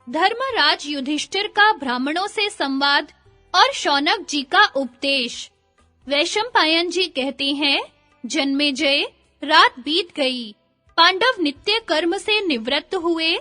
धर्मराज युधिष्ठिर का ब्राह्मणों से संवाद और शौनक जी का उपदेश। वैशंपायन जी कहते हैं, जन्मेजय, रात बीत गई। पांडव नित्य कर्म से निवृत्त हुए।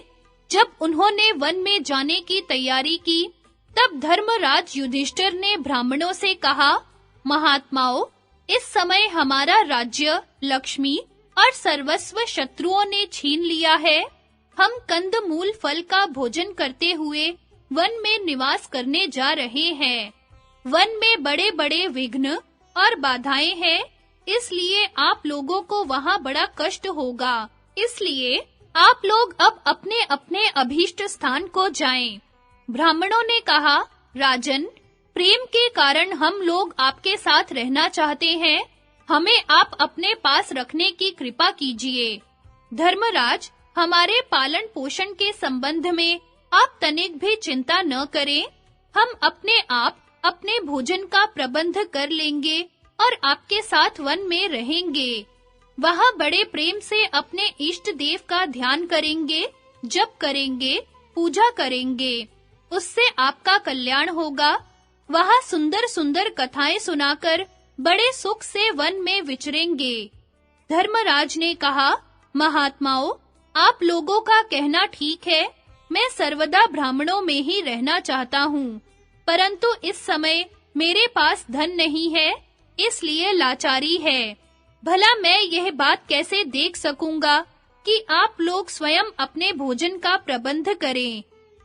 जब उन्होंने वन में जाने की तैयारी की, तब धर्मराज युधिष्ठिर ने ब्राह्मणों से कहा, महात्माओं, इस समय हमारा राज्य, लक्ष्मी और सर्वस्व शत्रुओं ने छीन लिया है। हम कंदमूल फल का भोजन करते हुए वन में निवास करने जा रहे हैं। वन में बड़े-बड़े विघ्न और बाधाएं हैं, इसलिए आप लोगों को वहां बड़ा कष्ट होगा। इसलिए आप लोग अब अपने-अपने अभीष्ट स्थान को जाएं। ब्राह्मणों ने कहा, राजन, प्रेम के कारण हम लोग आपके साथ रहना चाहते हैं। हमें आप अपने पास रखने की कृपा कीजिए। धर्मराज, हमारे पालन पोषण के संबंध में आप तनिक भी चिंता न करें। हम अपने आप अपने भोजन का प्रबंध कर लेंगे और आपके साथ वन में रहेंगे। वहाँ बड़े प्रेम से अपने इष्ट देव का ध्यान करेंगे, जप करेंगे, पूजा करेंगे। उससे आपका कल्याण होगा। वहाँ सुंदर-सुंदर कथाएं सुनाकर बड़े सुख से वन में विचरेंगे। धर्मराज ने कहा, महात्माओं, आप लोगों का कहना ठीक है। मैं सर्वदा ब्राह्मणों में ही रहना चाहता हूँ, परंतु इस समय मेरे पास धन नहीं है, इसलिए लाचारी है। भला मैं यह बात कैसे देख सकूंगा कि आप लोग स्वयं अपने भोजन का प्रबंध करें।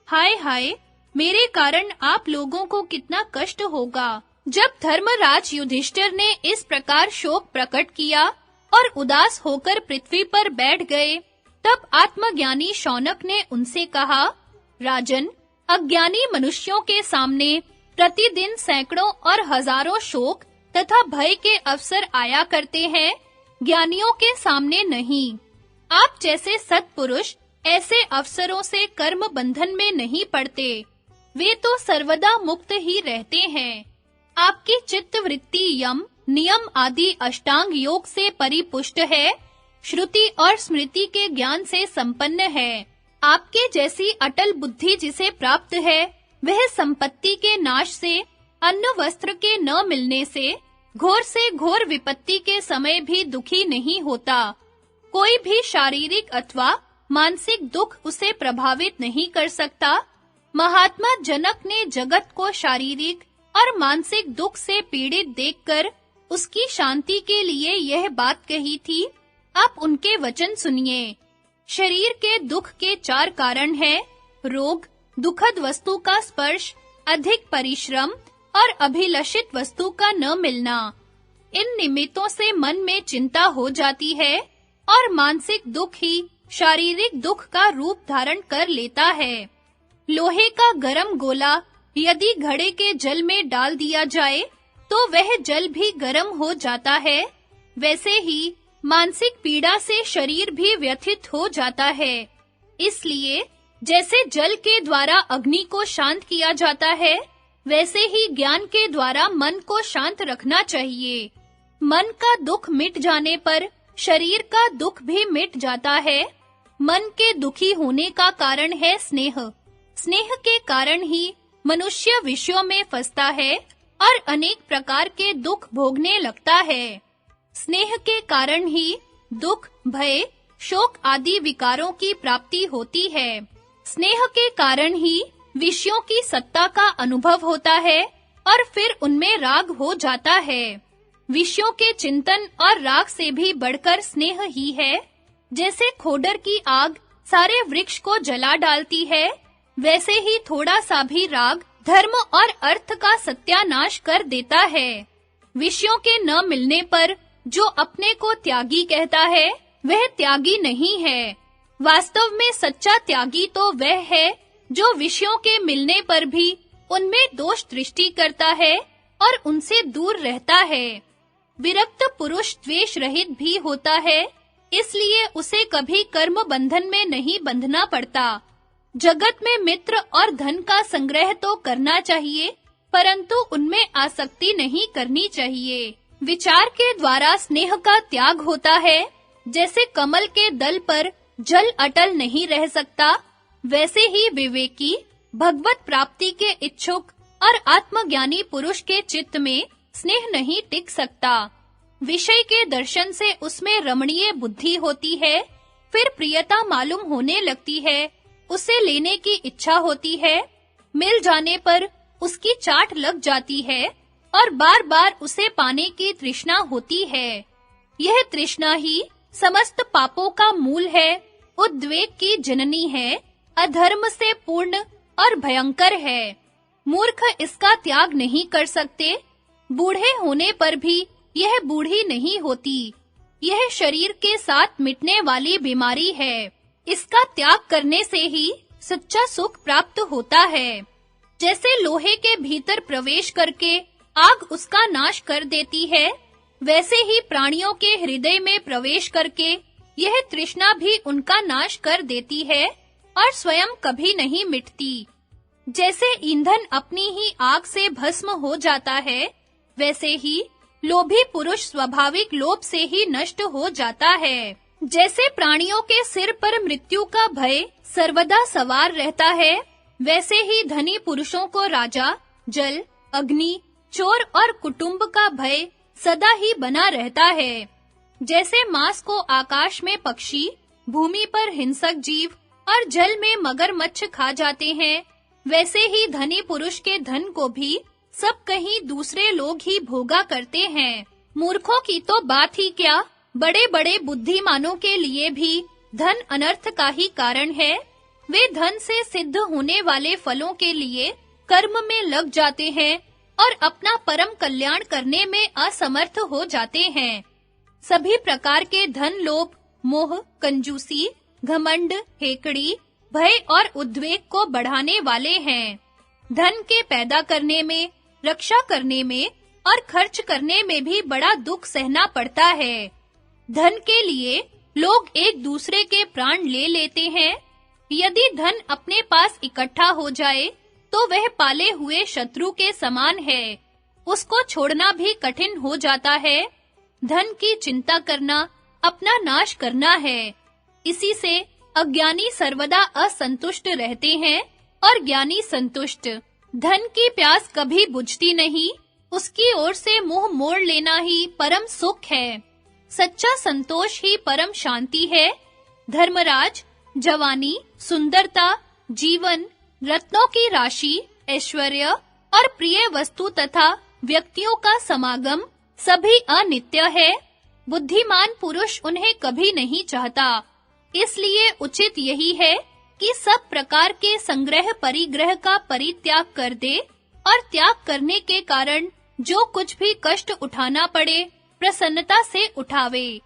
हाय हाय, मेरे कारण आप लोगों को कितना कष्ट होगा। जब धर्मराज युधिष्ठिर ने इस प्रकार शोक प्रकट किया और उदास होकर पृथ्वी पर बैठ गए, तब आत्मज्ञानी शौनक ने उनसे कहा, राजन, अज्ञानी मनुष्यों के सामने प्रतिदिन सैकड़ों और हजारों शोक तथा भय के अवसर आया करते हैं, ज्ञानियों के सामने नहीं। आप जैसे सत्पुरुष ऐसे अवसरों से कर्म बंधन में नहीं पड़ते। वे तो सर्वदा मुक्त ही रहते हैं। आपकी चित्त वृत्ति यम, नियम आदि अष्टांग योग से परिपुष्ट है, श्रुति और स्मृति के ज्ञान से संपन्न है। आपके जैसी अटल बुद्धि जिसे प्राप्त है, वह संपत्ति के नाश से, अन्न वस्त्र के न मिलने से, घोर विपत्ति के समय भी दुखी नहीं होता। कोई भी शारीरिक अथवा मानसिक दुख उसे प्रभावित नहीं कर सकता। महात्मा जनक ने जगत को शारीरिक और मानसिक दुख से पीड़ित देखकर उसकी शांति के लिए यह बात कही थी। आप उनके वचन सुनिए। शरीर के दुख के 4 कारण हैं: रोग, दुखद वस्तु का स्पर्श, अधिक परिश्रम और अभिलषित वस्तु का न मिलना। इन निमित्तों से मन में चिंता हो जाती है और मानसिक दुख ही शारीरिक दुख का रूप धारण कर लेता है। लोहे का गरम गोला यदि घड़े के जल में डाल दिया जाए तो वह जल भी गरम हो जाता है। वैसे ही मानसिक पीड़ा से शरीर भी व्यथित हो जाता है। इसलिए जैसे जल के द्वारा अग्नि को शांत किया जाता है, वैसे ही ज्ञान के द्वारा मन को शांत रखना चाहिए। मन का दुख मिट जाने पर शरीर का दुख भी मिट जाता है। मन के दुखी होने का कारण है स्नेह। स्नेह के कारण ही मनुष्य विषयों में फंसता है और अनेक प्रकार के दुख भोगने लगता है। स्नेह के कारण ही दुख, भय, शोक आदि विकारों की प्राप्ति होती है। स्नेह के कारण ही विषयों की सत्ता का अनुभव होता है और फिर उनमें राग हो जाता है। विषयों के चिंतन और राग से भी बढ़कर स्नेह ही है। जैसे खोडर की आग सारे वृक्ष को जला डालती है, वैसे ही थोड़ा सा भी राग धर्म और अर्थ का सत्यानाश कर देता है। विषयों के न मिलने पर जो अपने को त्यागी कहता है, वह त्यागी नहीं है। वास्तव में सच्चा त्यागी तो वह है जो विषयों के मिलने पर भी उनमें दोष दृष्टि करता है और उनसे दूर रहता है। विरक्त पुरुष द्वेष रहित भी होता है, इसलिए उसे कभी कर्म बंधन में नहीं बंधना पड़ता। जगत में मित्र और धन का संग्रह तो करना चाहिए, परंतु उनमें आसक्ति नहीं करनी चाहिए। विचार के द्वारा स्नेह का त्याग होता है। जैसे कमल के दल पर जल अटल नहीं रह सकता, वैसे ही विवेकी, भगवत प्राप्ति के इच्छुक और आत्मज्ञानी पुरुष के चित्त में स्नेह नहीं टिक सकता। विषय के दर्शन से उसमें रमणीय बुद्धि होती है, फिर प्रियता मालूम होने लगती है, उसे लेने की इच्छा होती है, मिल जाने पर उसकी चाट लग जाती है और बार-बार उसे पाने की तृष्णा होती है। यह तृष्णा ही समस्त पापों का मूल है, उद्वेग की जननी है, अधर्म से पूर्ण और भयंकर है। मूर्ख इसका त्याग नहीं कर सकते, बूढ़े होने पर भी यह बूढ़ी नहीं होती। यह शरीर के साथ मिटने वाली बीमारी है। इसका त्याग करने से ही सच्चा सुख प्राप्त होता है। जैसे लोहे के भीतर प्रवेश करके आग उसका नाश कर देती है, वैसे ही प्राणियों के हृदय में प्रवेश करके यह तृष्णा भी उनका नाश कर देती है और स्वयं कभी नहीं मिटती। जैसे ईंधन अपनी ही आग से भस्म हो जाता है, वैसे ही लोभी पुरुष स्वाभाविक लोभ से ही नष्ट हो जाता है। जैसे प्राणियों के सिर पर मृत्यु का भय सर्वदा सवार रहता है, वैसे ही धनी पुरुषों को राजा, जल, अग्नि, चोर और कुटुंब का भय सदा ही बना रहता है। जैसे मांस को आकाश में पक्षी, भूमि पर हिंसक जीव और जल में मगरमच्छ खा जाते हैं, वैसे ही धनी पुरुष के धन को भी सब कहीं दूसरे लोग ही भोगा करते हैं। मूर्खों की तो बात ही क्या, बड़े-बड़े बुद्धिमानों के लिए भी धन अनर्थ का ही कारण है। वे धन से सिद्ध होने वाले फलों के लिए कर्म में लग जाते हैं और अपना परम कल्याण करने में असमर्थ हो जाते हैं। सभी प्रकार के धन लोभ, मोह, कंजूसी, घमंड, हेकड़ी, भय और उद्वेग को बढ़ाने वाले हैं। धन के पैदा करने में, रक्षा करने में और खर्च करने में भी बड़ा दुख सहना पड़ता है। धन के लिए लोग एक दूसरे के प्राण ले लेते हैं। यदि धन अपने पास इकट्ठा हो जाए, तो वह पाले हुए शत्रु के समान है। उसको छोड़ना भी कठिन हो जाता है। धन की चिंता करना अपना नाश करना है। इसी से अज्ञानी सर्वदा असंतुष्ट रहते हैं और ज्ञानी संतुष्ट। धन की प्यास कभी बुझती नहीं, उसकी ओर से मुंह मोड़ लेना ही परम सुख है। सच्चा संतोष ही परम शांति है। धर्मराज, जवानी, सुंदरता, जीवन, रत्नों की राशि, ऐश्वर्य और प्रिय वस्तु तथा व्यक्तियों का समागम सभी अनित्य है। बुद्धिमान पुरुष उन्हें कभी नहीं चाहता। इसलिए उचित यही है कि सब प्रकार के संग्रह परिग्रह का परित्याग कर दे और त्याग करने के कारण जो कुछ भी कष्ट उठाना पड़े, प्रसन्नता से उठावे।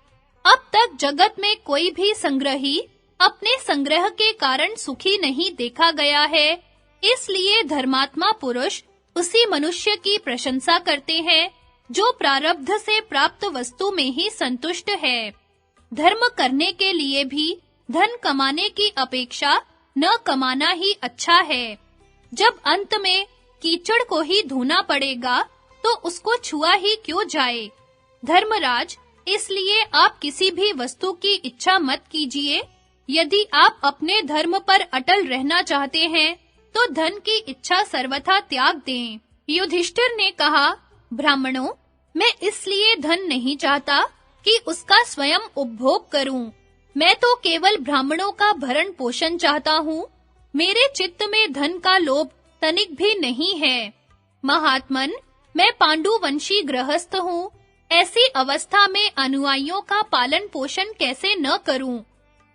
अब तक जगत में कोई भी संग्रही अपने संग्रह के कारण सुखी नहीं देखा गया है। इसलिए धर्मात्मा पुरुष उसी मनुष्य की प्रशंसा करते हैं जो प्रारब्ध से प्राप्त वस्तु में ही संतुष्ट है। धर्म करने के लिए भी धन कमाने की अपेक्षा न कमाना ही अच्छा है। जब अंत में कीचड़ को ही धोना पड़ेगा, तो उसको छुआ ही क्यों जाए। धर्मराज, इसलिए आप किसी भी वस्तु की इच्छा मत कीजिए। यदि आप अपने धर्म पर अटल रहना चाहते हैं, तो धन की इच्छा सर्वथा त्याग दें। युधिष्ठिर ने कहा, ब्राह्मणों, मैं इसलिए धन नहीं चाहता कि उसका स्वयं उपभोग करूं। मैं तो केवल ब्राह्मणों का भरण पोषण चाहता हूँ। मेरे चित्त में धन का लोभ तनिक भी नहीं है। महात्मन, मैं पांडुवंशी गृहस्थ हूँ। ऐसी अवस्था में अनुयायियों का पालन पोषण कैसे न करूं?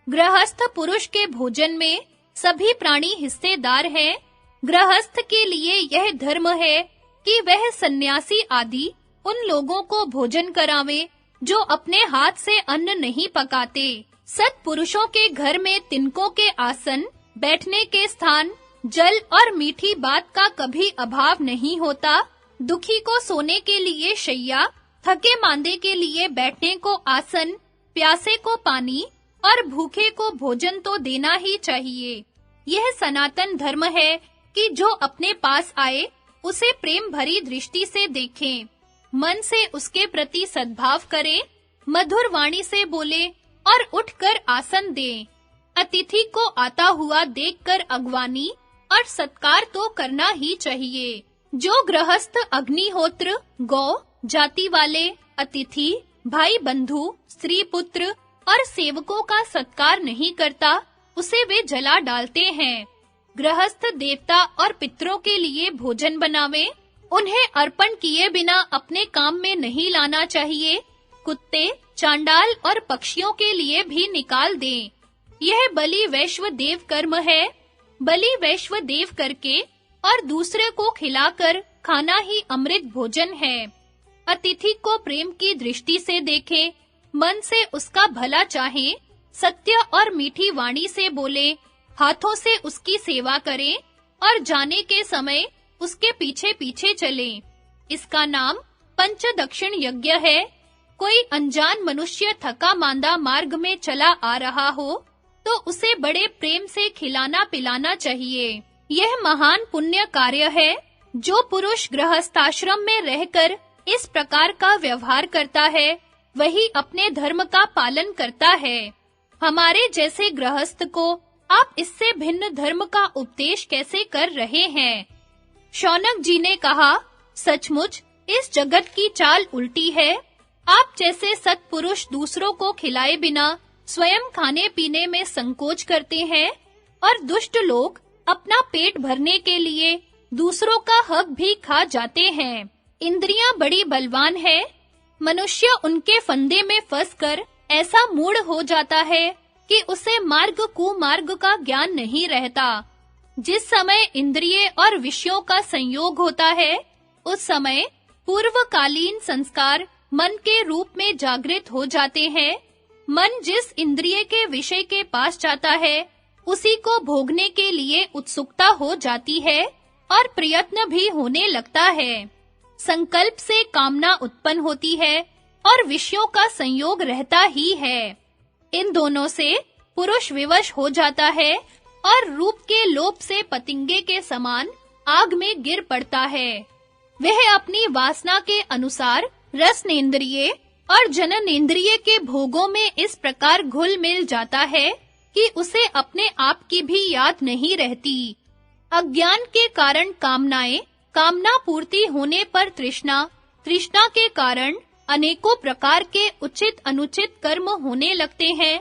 गृहस्थ पुरुष के भोजन में सभी प्राणी हिस्सेदार हैं। गृहस्थ के लिए यह धर्म है कि वह सन्यासी आदि उन लोगों को भोजन करावे जो अपने हाथ से अन्न नहीं पकाते। सत्पुरुषों के घर में तिनकों के आसन, बैठने के स्थान, जल और मीठी बात का कभी अभाव नहीं होता। दुखी को सोने के लिए शैया, थके मांदे के लिए बैठने को आसन, प्यासे को पानी और भूखे को भोजन तो देना ही चाहिए। यह सनातन धर्म है कि जो अपने पास आए उसे प्रेम भरी दृष्टि से देखें, मन से उसके प्रति सद्भाव करें, मधुर वाणी से बोले और उठकर आसन दें। अतिथि को आता हुआ देखकर अगवानी और सत्कार तो करना ही चाहिए। जो गृहस्थ अग्निहोत्र, गौ, जाति वाले, अतिथि, भाई बंधु, स्त्री पुत्र और सेवकों का सत्कार नहीं करता, उसे वे जला डालते हैं। गृहस्थ देवता और पितरों के लिए भोजन बनावे, उन्हें अर्पण किए बिना अपने काम में नहीं लाना चाहिए। कुत्ते, चांडाल और पक्षियों के लिए भी निकाल दें। यह बलि वैश्व देव कर्म है। बलि वैश्व देव करके और दूसरे को खिलाकर खाना ही अमृत भोजन है। अतिथि को प्रेम की दृष्टि से देखे, मन से उसका भला चाहे, सत्य और मीठी वाणी से बोले, हाथों से उसकी सेवा करें और जाने के समय उसके पीछे-पीछे चलें। इसका नाम पंचदक्षिण यज्ञ है। कोई अनजान मनुष्य थका मांदा मार्ग में चला आ रहा हो तो उसे बड़े प्रेम से खिलाना पिलाना चाहिए। यह महान पुण्य कार्य है। जो पुरुष गृहस्थाश्रम में रहकर इस प्रकार का व्यवहार करता है, वही अपने धर्म का पालन करता है। हमारे जैसे गृहस्थ को आप इससे भिन्न धर्म का उपदेश कैसे कर रहे हैं? शौनक जी ने कहा, सचमुच इस जगत की चाल उल्टी है। आप जैसे सत्पुरुष दूसरों को खिलाए बिना स्वयं खाने पीने में संकोच करते हैं और दुष्ट लोग अपना पेट भरने के लिए दूसरों का हक भी खा जाते हैं। इंद्रियां बड़ी बलवान है। मनुष्य उनके फंदे में फंसकर ऐसा मूढ़ हो जाता है कि उसे मार्ग कुमार्ग का ज्ञान नहीं रहता। जिस समय इंद्रिय और विषयों का संयोग होता है, उस समय पूर्वकालीन संस्कार मन के रूप में जागृत हो जाते हैं। मन जिस इंद्रिय के विषय के पास जाता है, उसी को भोगने के लिए उत्सुकता हो जाती है और प्रयत्न भी होने लगता है। संकल्प से कामना उत्पन्न होती है और विषयों का संयोग रहता ही है। इन दोनों से पुरुष विवश हो जाता है और रूप के लोभ से पतिंगे के समान आग में गिर पड़ता है। वह अपनी वासना के अनुसार रसनेंद्रिय और जननेंद्रिय के भोगों में इस प्रकार घुल मिल जाता है कि उसे अपने आप की भी याद नहीं रहती। अज्ञान के कारण कामनाएं, कामना पूर्ति होने पर तृष्णा, तृष्णा के कारण अनेकों प्रकार के उचित अनुचित कर्म होने लगते हैं।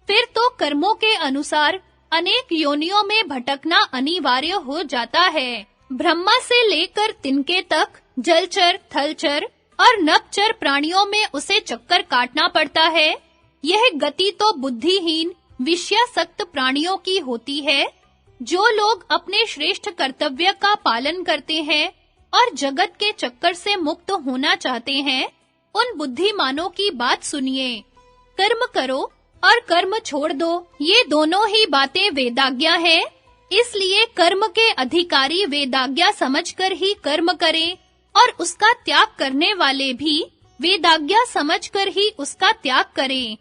फिर तो कर्मों के अनुसार अनेक योनियों में भटकना अनिवार्य हो जाता है। ब्रह्मा से लेकर तिनके तक जलचर, थलचर और नभचर प्राणियों में उसे चक्कर काटना पड़ता है। यह गति तो बुद्धिहीन, विषयासक्त प्राणियों की होती है। जो लोग अपने श्रेष्ठ कर्तव्य का पालन करते हैं और जगत के चक्कर से मुक्त होना चाहते हैं, उन बुद्धिमानों की बात सुनिए। कर्म करो और कर्म छोड़ दो, ये दोनों ही बातें वेदाज्ञा है। इसलिए कर्म के अधिकारी वेदाज्ञा समझकर ही कर्म करें और उसका त्याग करने वाले भी वेदाज्ञा समझकर ही उसका त्याग करें।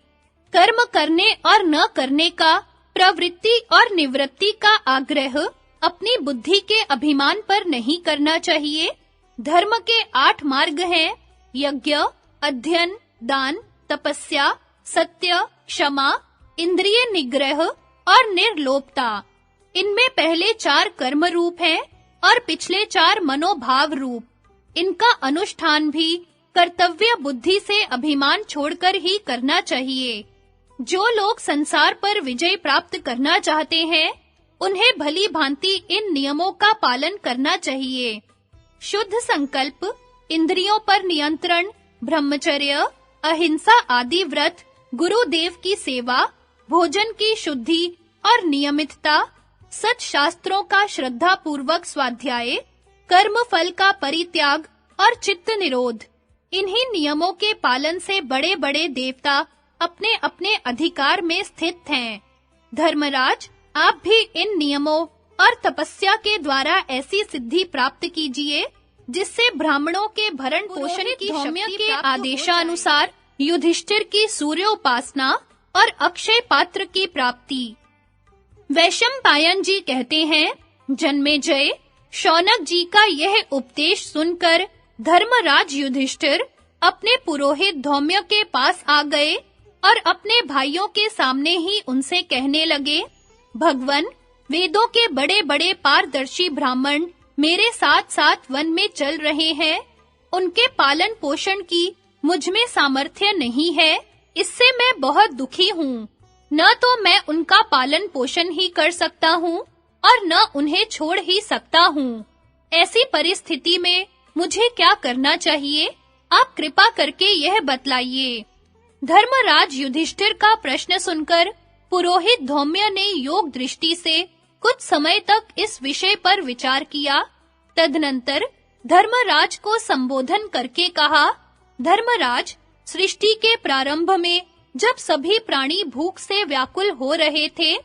कर्म करने और न करने का, प्रवृत्ति और निवृत्ति का आग्रह अपनी बुद्धि के अभिमान पर नहीं करना चाहिए। धर्म के 8 मार्ग हैं: यज्ञ, अध्ययन, दान, तपस्या, सत्य, क्षमा, इंद्रिय निग्रह और निर्लोभता। इनमें पहले 4 कर्म रूप हैं और पिछले 4 मनोभाव रूप। इनका अनुष्ठान भी कर्तव्य बुद्धि से अभिमान छोड़कर ही करना चाहिए। जो लोग संसार पर विजय प्राप्त करना चाहते हैं, उन्हें भली भांति इन नियमों का पालन करना चाहिए। शुद्ध संकल्प, इंद्रियों पर नियंत्रण, ब्रह्मचर्य, अहिंसा आदि व्रत, गुरुदेव की सेवा, भोजन की शुद्धि और नियमितता, सच शास्त्रों का श्रद्धा पूर्वक स्वाध्याय, कर्म फल का परित्याग और चित्त निरोध। इन्हीं नियमों के पालन से बड़े-बड़े देवता अपने-अपने अधिकार में स्थित हैं। धर्मराज, आप भी इन नियमों और तपस्या के द्वारा ऐसी सिद्धि प्राप्त कीजिए जिससे ब्राह्मणों के भरण पोषण की शक्ति के आदेशानुसार युधिष्ठिर की सूर्य उपासना और अक्षय पात्र की प्राप्ति। वैशंपायन जी कहते हैं, जन्मेजय, शौनक जी का यह उपदेश सुनकर धर्मराज युधिष्ठिर अपने पुरोहित धौम्य के पास आ गए और अपने भाइयों के सामने ही उनसे कहने लगे, भगवन, वेदों के बड़े-बड़े पारदर्शी ब्राह्मण मेरे साथ-साथ वन में चल रहे हैं। उनके पालन पोषण की मुझ में सामर्थ्य नहीं है, इससे मैं बहुत दुखी हूँ। न तो मैं उनका पालन पोषण ही कर सकता हूँ और न उन्हें छोड़ ही सकता हूँ। ऐसी परिस्थिति में मुझे क्या करना चाहिए? आप कृपा करके यह बतलाइए। धर्मराज युधिष्ठिर का प्रश्न सुनकर पुरोहित धौम्य ने योग दृष्टि से कुछ समय तक इस विषय पर विचार किया। तदनंतर धर्मराज को संबोधन करके कहा, धर्मराज, सृष्टि के प्रारंभ में जब सभी प्राणी भूख से व्याकुल हो रहे थे,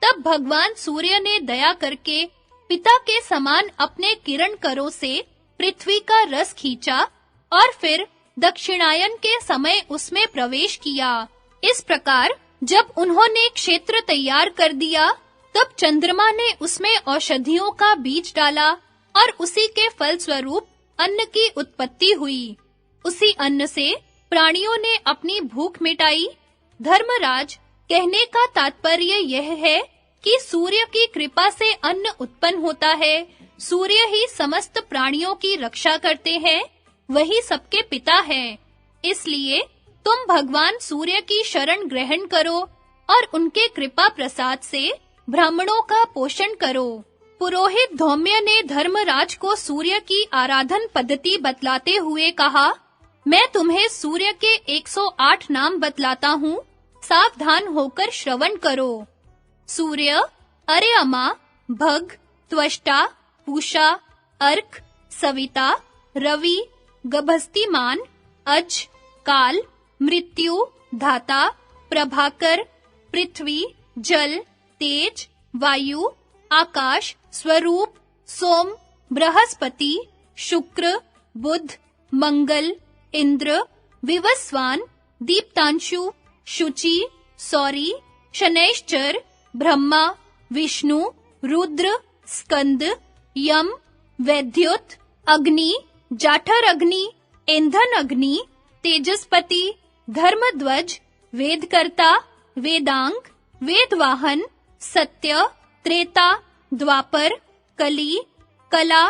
तब भगवान सूर्य ने दया करके पिता के समान अपने किरण करों से पृथ्वी का रस खींचा और फिर दक्षिणायन के समय उसमें प्रवेश किया। इस प्रकार जब उन्होंने क्षेत्र तैयार कर दिया, तब चंद्रमा ने उसमें औषधियों का बीज डाला और उसी के फल स्वरूप अन्न की उत्पत्ति हुई। उसी अन्न से प्राणियों ने अपनी भूख मिटाई। धर्मराज, कहने का तात्पर्य यह है कि सूर्य की कृपा से अन्न उत्पन्न होता है। सूर्य ही समस्त प्राणियों की रक्षा करते हैं, वही सबके पिता हैं। इसलिए तुम भगवान सूर्य की शरण ग्रहण करो और उनके कृपा प्रसाद से ब्राह्मणों का पोषण करो। पुरोहित धौम्य ने धर्मराज को सूर्य की आराधन पद्धति बतलाते हुए कहा, मैं तुम्हें सूर्य के 108 नाम बतलाता हूँ, सावधान होकर श्रवण करो। सूर्य, अर्यमा, भग, त्वष्टा, पूषा, अर्क, सविता, रवि, गभस्तिमान, अज, काल, मृत्यु, धाता, प्रभाकर, पृथ्वी, जल, तेज, वायु, आकाश, स्वरूप, सोम, बृहस्पति, शुक्र, बुध, मंगल, इंद्र, विवस्वान, दीप्तांशु, शुचि, सौरी, शनैश्चर, ब्रह्मा, विष्णु, रुद्र, स्कंद, यम, वैद्युत, अग्नि, जाठर अग्नि, ईंधन अग्नि, तेजस्पति, धर्मध्वज, वेदकर्ता, वेदांग, वेदवाहन, सत्य, त्रेता, द्वापर, कली, कला,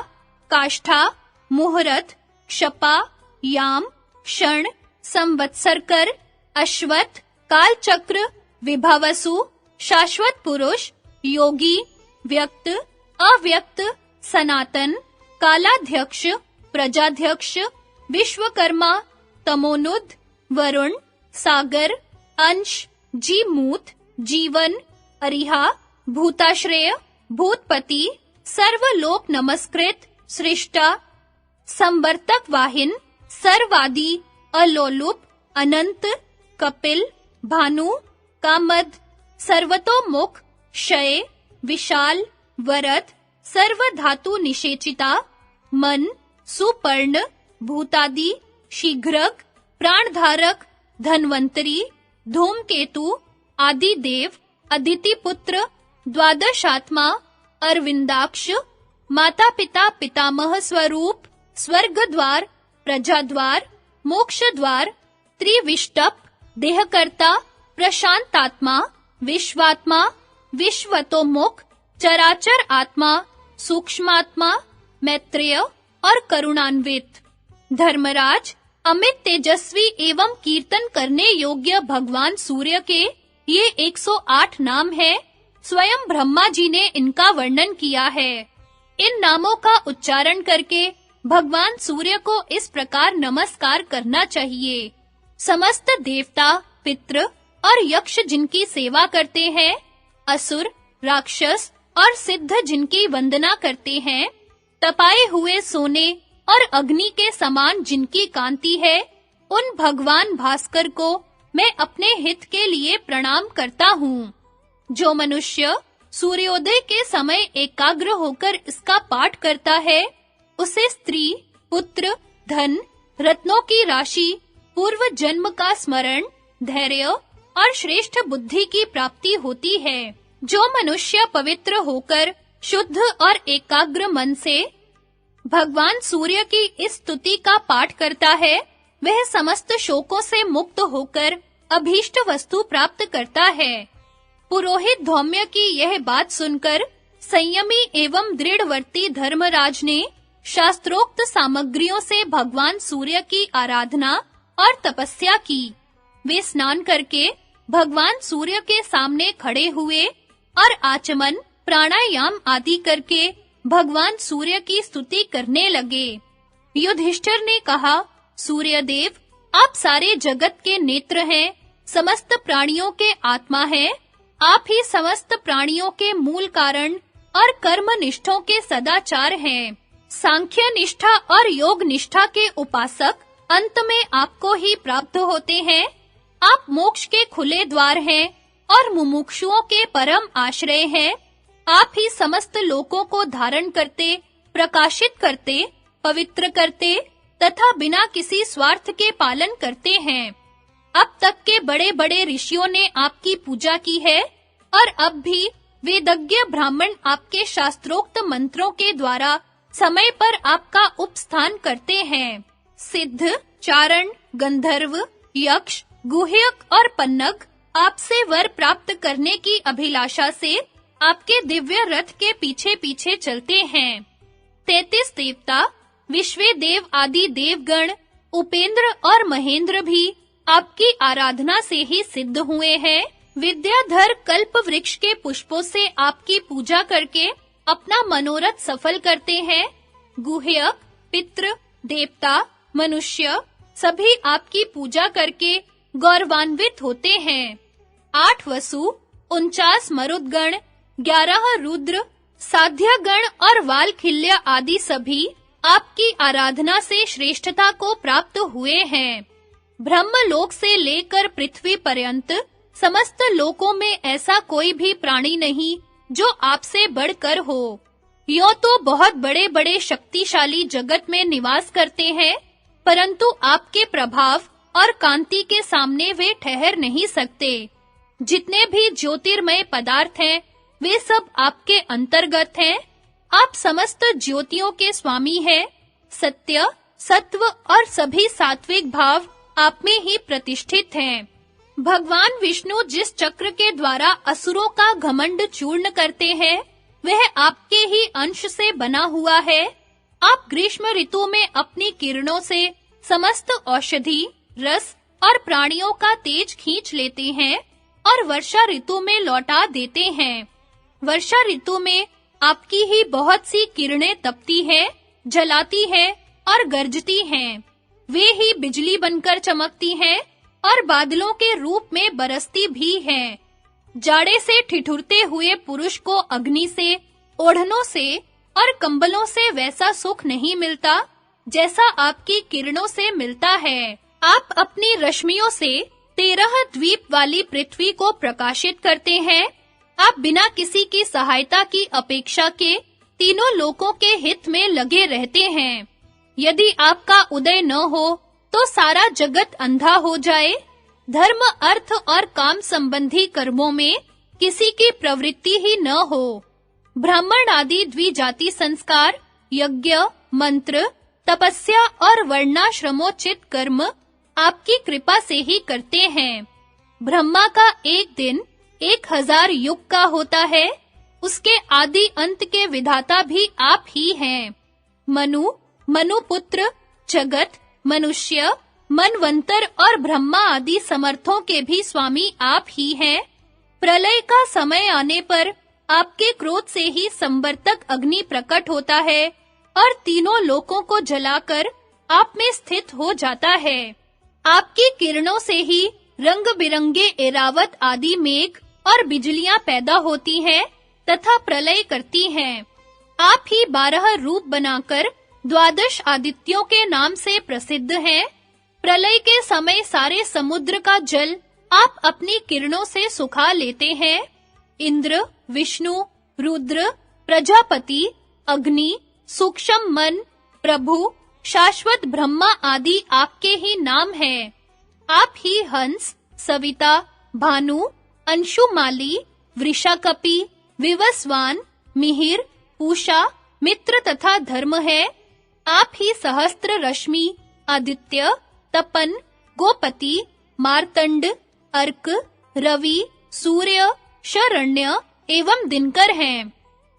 काष्ठा, मुहूर्त, क्षपा, याम, क्षण, संवत्सरकर, अश्वत्थ, कालचक्र, विभवसु, शाश्वत पुरुष, योगी, व्यक्त, अव्यक्त, सनातन, कालाध्यक्ष, प्रजाध्यक्ष, विश्वकर्मा, तमोनुद, वरुण, सागर, अंश, जीमूत, जीवन, अरिहा, भूताश्रय, भूतपति, सर्वलोक नमस्कृत, सृष्टा, संवर्तक वाहिन, सर्वादि, अलोलुप, अनंत, कपिल, भानु, कामद, सर्वतोमुख, क्षय, विशाल, वरद, सर्वधातु निषेचिता, मन, सुपर्ण, भूतादि, शीघ्रक, प्राणधारक, धन्वंतरी, धूमकेतु, आदिदेव, अदितिपुत्र, द्वादशात्मा, अरविंदाक्ष, माता पिता पितामह स्वरूप, स्वर्गद्वार, प्रजाद्वार, मोक्षद्वार, त्रिविष्टप, देहकर्ता, प्रशांतात्मा, विश्वात्मा, विश्वतोमुख, चराचर आत्मा, सूक्ष्मात्मा, मैत्रेय और करुणान्वित। धर्मराज, अमित तेजस्वी एवं कीर्तन करने योग्य भगवान सूर्य के ये 108 नाम हैं। स्वयं ब्रह्मा जी ने इनका वर्णन किया है। इन नामों का उच्चारण करके भगवान सूर्य को इस प्रकार नमस्कार करना चाहिए। समस्त देवता, पितृ और यक्ष जिनकी सेवा करते हैं, असुर, राक्षस और सिद्ध जिनकी वंदना करते हैं, तपाए हुए सोने और अग्नि के समान जिनकी कांति है, उन भगवान भास्कर को मैं अपने हित के लिए प्रणाम करता हूँ। जो मनुष्य सूर्योदय के समय एकाग्र होकर इसका पाठ करता है, उसे स्त्री, पुत्र, धन, रत्नों की राशि, पूर्व जन्म का स्मरण, धैर्य और श्रेष्ठ बुद्धि की प्राप्ति होती है। जो मनुष्य पवित्र होकर शुद्ध और एकाग्र मन से भगवान सूर्य की इस स्तुति का पाठ करता है, वह समस्त शोकों से मुक्त होकर अभीष्ट वस्तु प्राप्त करता है। पुरोहित धौम्य की यह बात सुनकर संयमी एवं दृढ़वर्ती धर्मराज ने शास्त्रोक्त सामग्रियों से भगवान सूर्य की आराधना और तपस्या की। वे स्नान करके भगवान सूर्य के सामने खड़े हुए और आचमन, प्राणायाम आदि करके भगवान सूर्य की स्तुति करने लगे। युधिष्ठिर ने कहा, सूर्यदेव, आप सारे जगत के नेत्र हैं, समस्त प्राणियों के आत्मा हैं, आप ही समस्त प्राणियों के मूल कारण और कर्मनिष्ठों के सदाचार हैं। सांख्य निष्ठा और योग निष्ठा के उपासक अंत में आपको ही प्राप्त होते हैं। आप मोक्ष के खुले द्वार हैं और मुमुक्षुओं के परम आश्रय हैं। आप ही समस्त लोकों को धारण करते, प्रकाशित करते, पवित्र करते तथा बिना किसी स्वार्थ के पालन करते हैं। अब तक के बड़े-बड़े ऋषियों ने आपकी पूजा की है और अब भी वेदज्ञ ब्राह्मण आपके शास्त्रोक्त मंत्रों के द्वारा समय पर आपका उपस्थान करते हैं। सिद्ध, चारण, गंधर्व, यक्ष, गुह्यक और पन्नग आपसे वर प्राप्त करने की अभिलाषा से आपके दिव्य रथ के पीछे-पीछे चलते हैं। 33 देवता, विश्वेदेव आदि देवगण, उपेंद्र और महेंद्र भी आपकी आराधना से ही सिद्ध हुए हैं। विद्याधर कल्प वृक्ष के पुष्पों से आपकी पूजा करके अपना मनोरथ सफल करते हैं। गुह्यक, पितृ, देवता, मनुष्य सभी आपकी पूजा करके गौरवान्वित होते हैं। 8 वसु, 49 मरुदगण, 11 रुद्र, साध्यगण और वालखिल्य आदि सभी आपकी आराधना से श्रेष्ठता को प्राप्त हुए हैं। ब्रह्मलोक से लेकर पृथ्वी पर्यंत समस्त लोकों में ऐसा कोई भी प्राणी नहीं जो आपसे बढ़कर हो। यो तो बहुत बड़े-बड़े शक्तिशाली जगत में निवास करते हैं, परंतु आपके प्रभाव और कांति के सामने वे ठहर नहीं सकते। जितने भी ज्योतिर्मय पदार्थ हैं, वे सब आपके अंतर्गत हैं। आप समस्त ज्योतियों के स्वामी हैं। सत्य, सत्व और सभी सात्विक भाव आप में ही प्रतिष्ठित हैं। भगवान विष्णु जिस चक्र के द्वारा असुरों का घमंड चूर्ण करते हैं, वह आपके ही अंश से बना हुआ है। आप ग्रीष्म ऋतु में अपनी किरणों से समस्त औषधि, रस और प्राणियों का तेज खींच लेते हैं और वर्षा ऋतु में लौटा देते हैं। वर्षा ऋतु में आपकी ही बहुत सी किरणें तपती हैं, जलाती हैं और गरजती हैं। वे ही बिजली बनकर चमकती हैं और बादलों के रूप में बरसती भी हैं। जाड़े से ठिठुरते हुए पुरुष को अग्नि से, ओढ़नों से और कंबलों से वैसा सुख नहीं मिलता जैसा आपकी किरणों से मिलता है। आप अपनी रश्मियों से 13 द्वीप वाली पृथ्वी को प्रकाशित करते हैं। आप बिना किसी की सहायता की अपेक्षा के तीनों लोकों के हित में लगे रहते हैं। यदि आपका उदय न हो तो सारा जगत अंधा हो जाए। धर्म, अर्थ और काम संबंधी कर्मों में किसी की प्रवृत्ति ही न हो। ब्राह्मण आदि द्विजाति संस्कार, यज्ञ, मंत्र, तपस्या और वर्णाश्रमोचित कर्म आपकी कृपा से ही करते हैं। ब्रह्मा का एक दिन 1000 युग का होता है। उसके आदि अंत के विधाता भी आप ही हैं। मनु, मनुपुत्र, जगत, मनुष्य, मनवंतर और ब्रह्मा आदि समर्थों के भी स्वामी आप ही हैं। प्रलय का समय आने पर आपके क्रोध से ही संवर्तक अग्नि प्रकट होता है और तीनों लोकों को जलाकर आप में स्थित हो जाता है। आपकी किरणों से ही रंग-बिरंगे एरावत आदि मेघ और बिजलियां पैदा होती हैं तथा प्रलय करती हैं। आप ही 12 रूप बनाकर 12 आदित्यों के नाम से प्रसिद्ध हैं। प्रलय के समय सारे समुद्र का जल आप अपनी किरणों से सुखा लेते हैं। इंद्र, विष्णु, रुद्र, प्रजापति, अग्नि, सूक्ष्म मन, प्रभु, शाश्वत ब्रह्मा आदि आपके ही नाम हैं। आप ही हंस, सविता, भानु, अंशुमाली, वृषाकपि, विवस्वान, मिहिर, पूषा, मित्र तथा धर्म है। आप ही सहस्त्र रश्मि, आदित्य, तपन, गोपति, मार्तंड, अर्क, रवि, सूर्य, शरण्य एवं दिनकर हैं।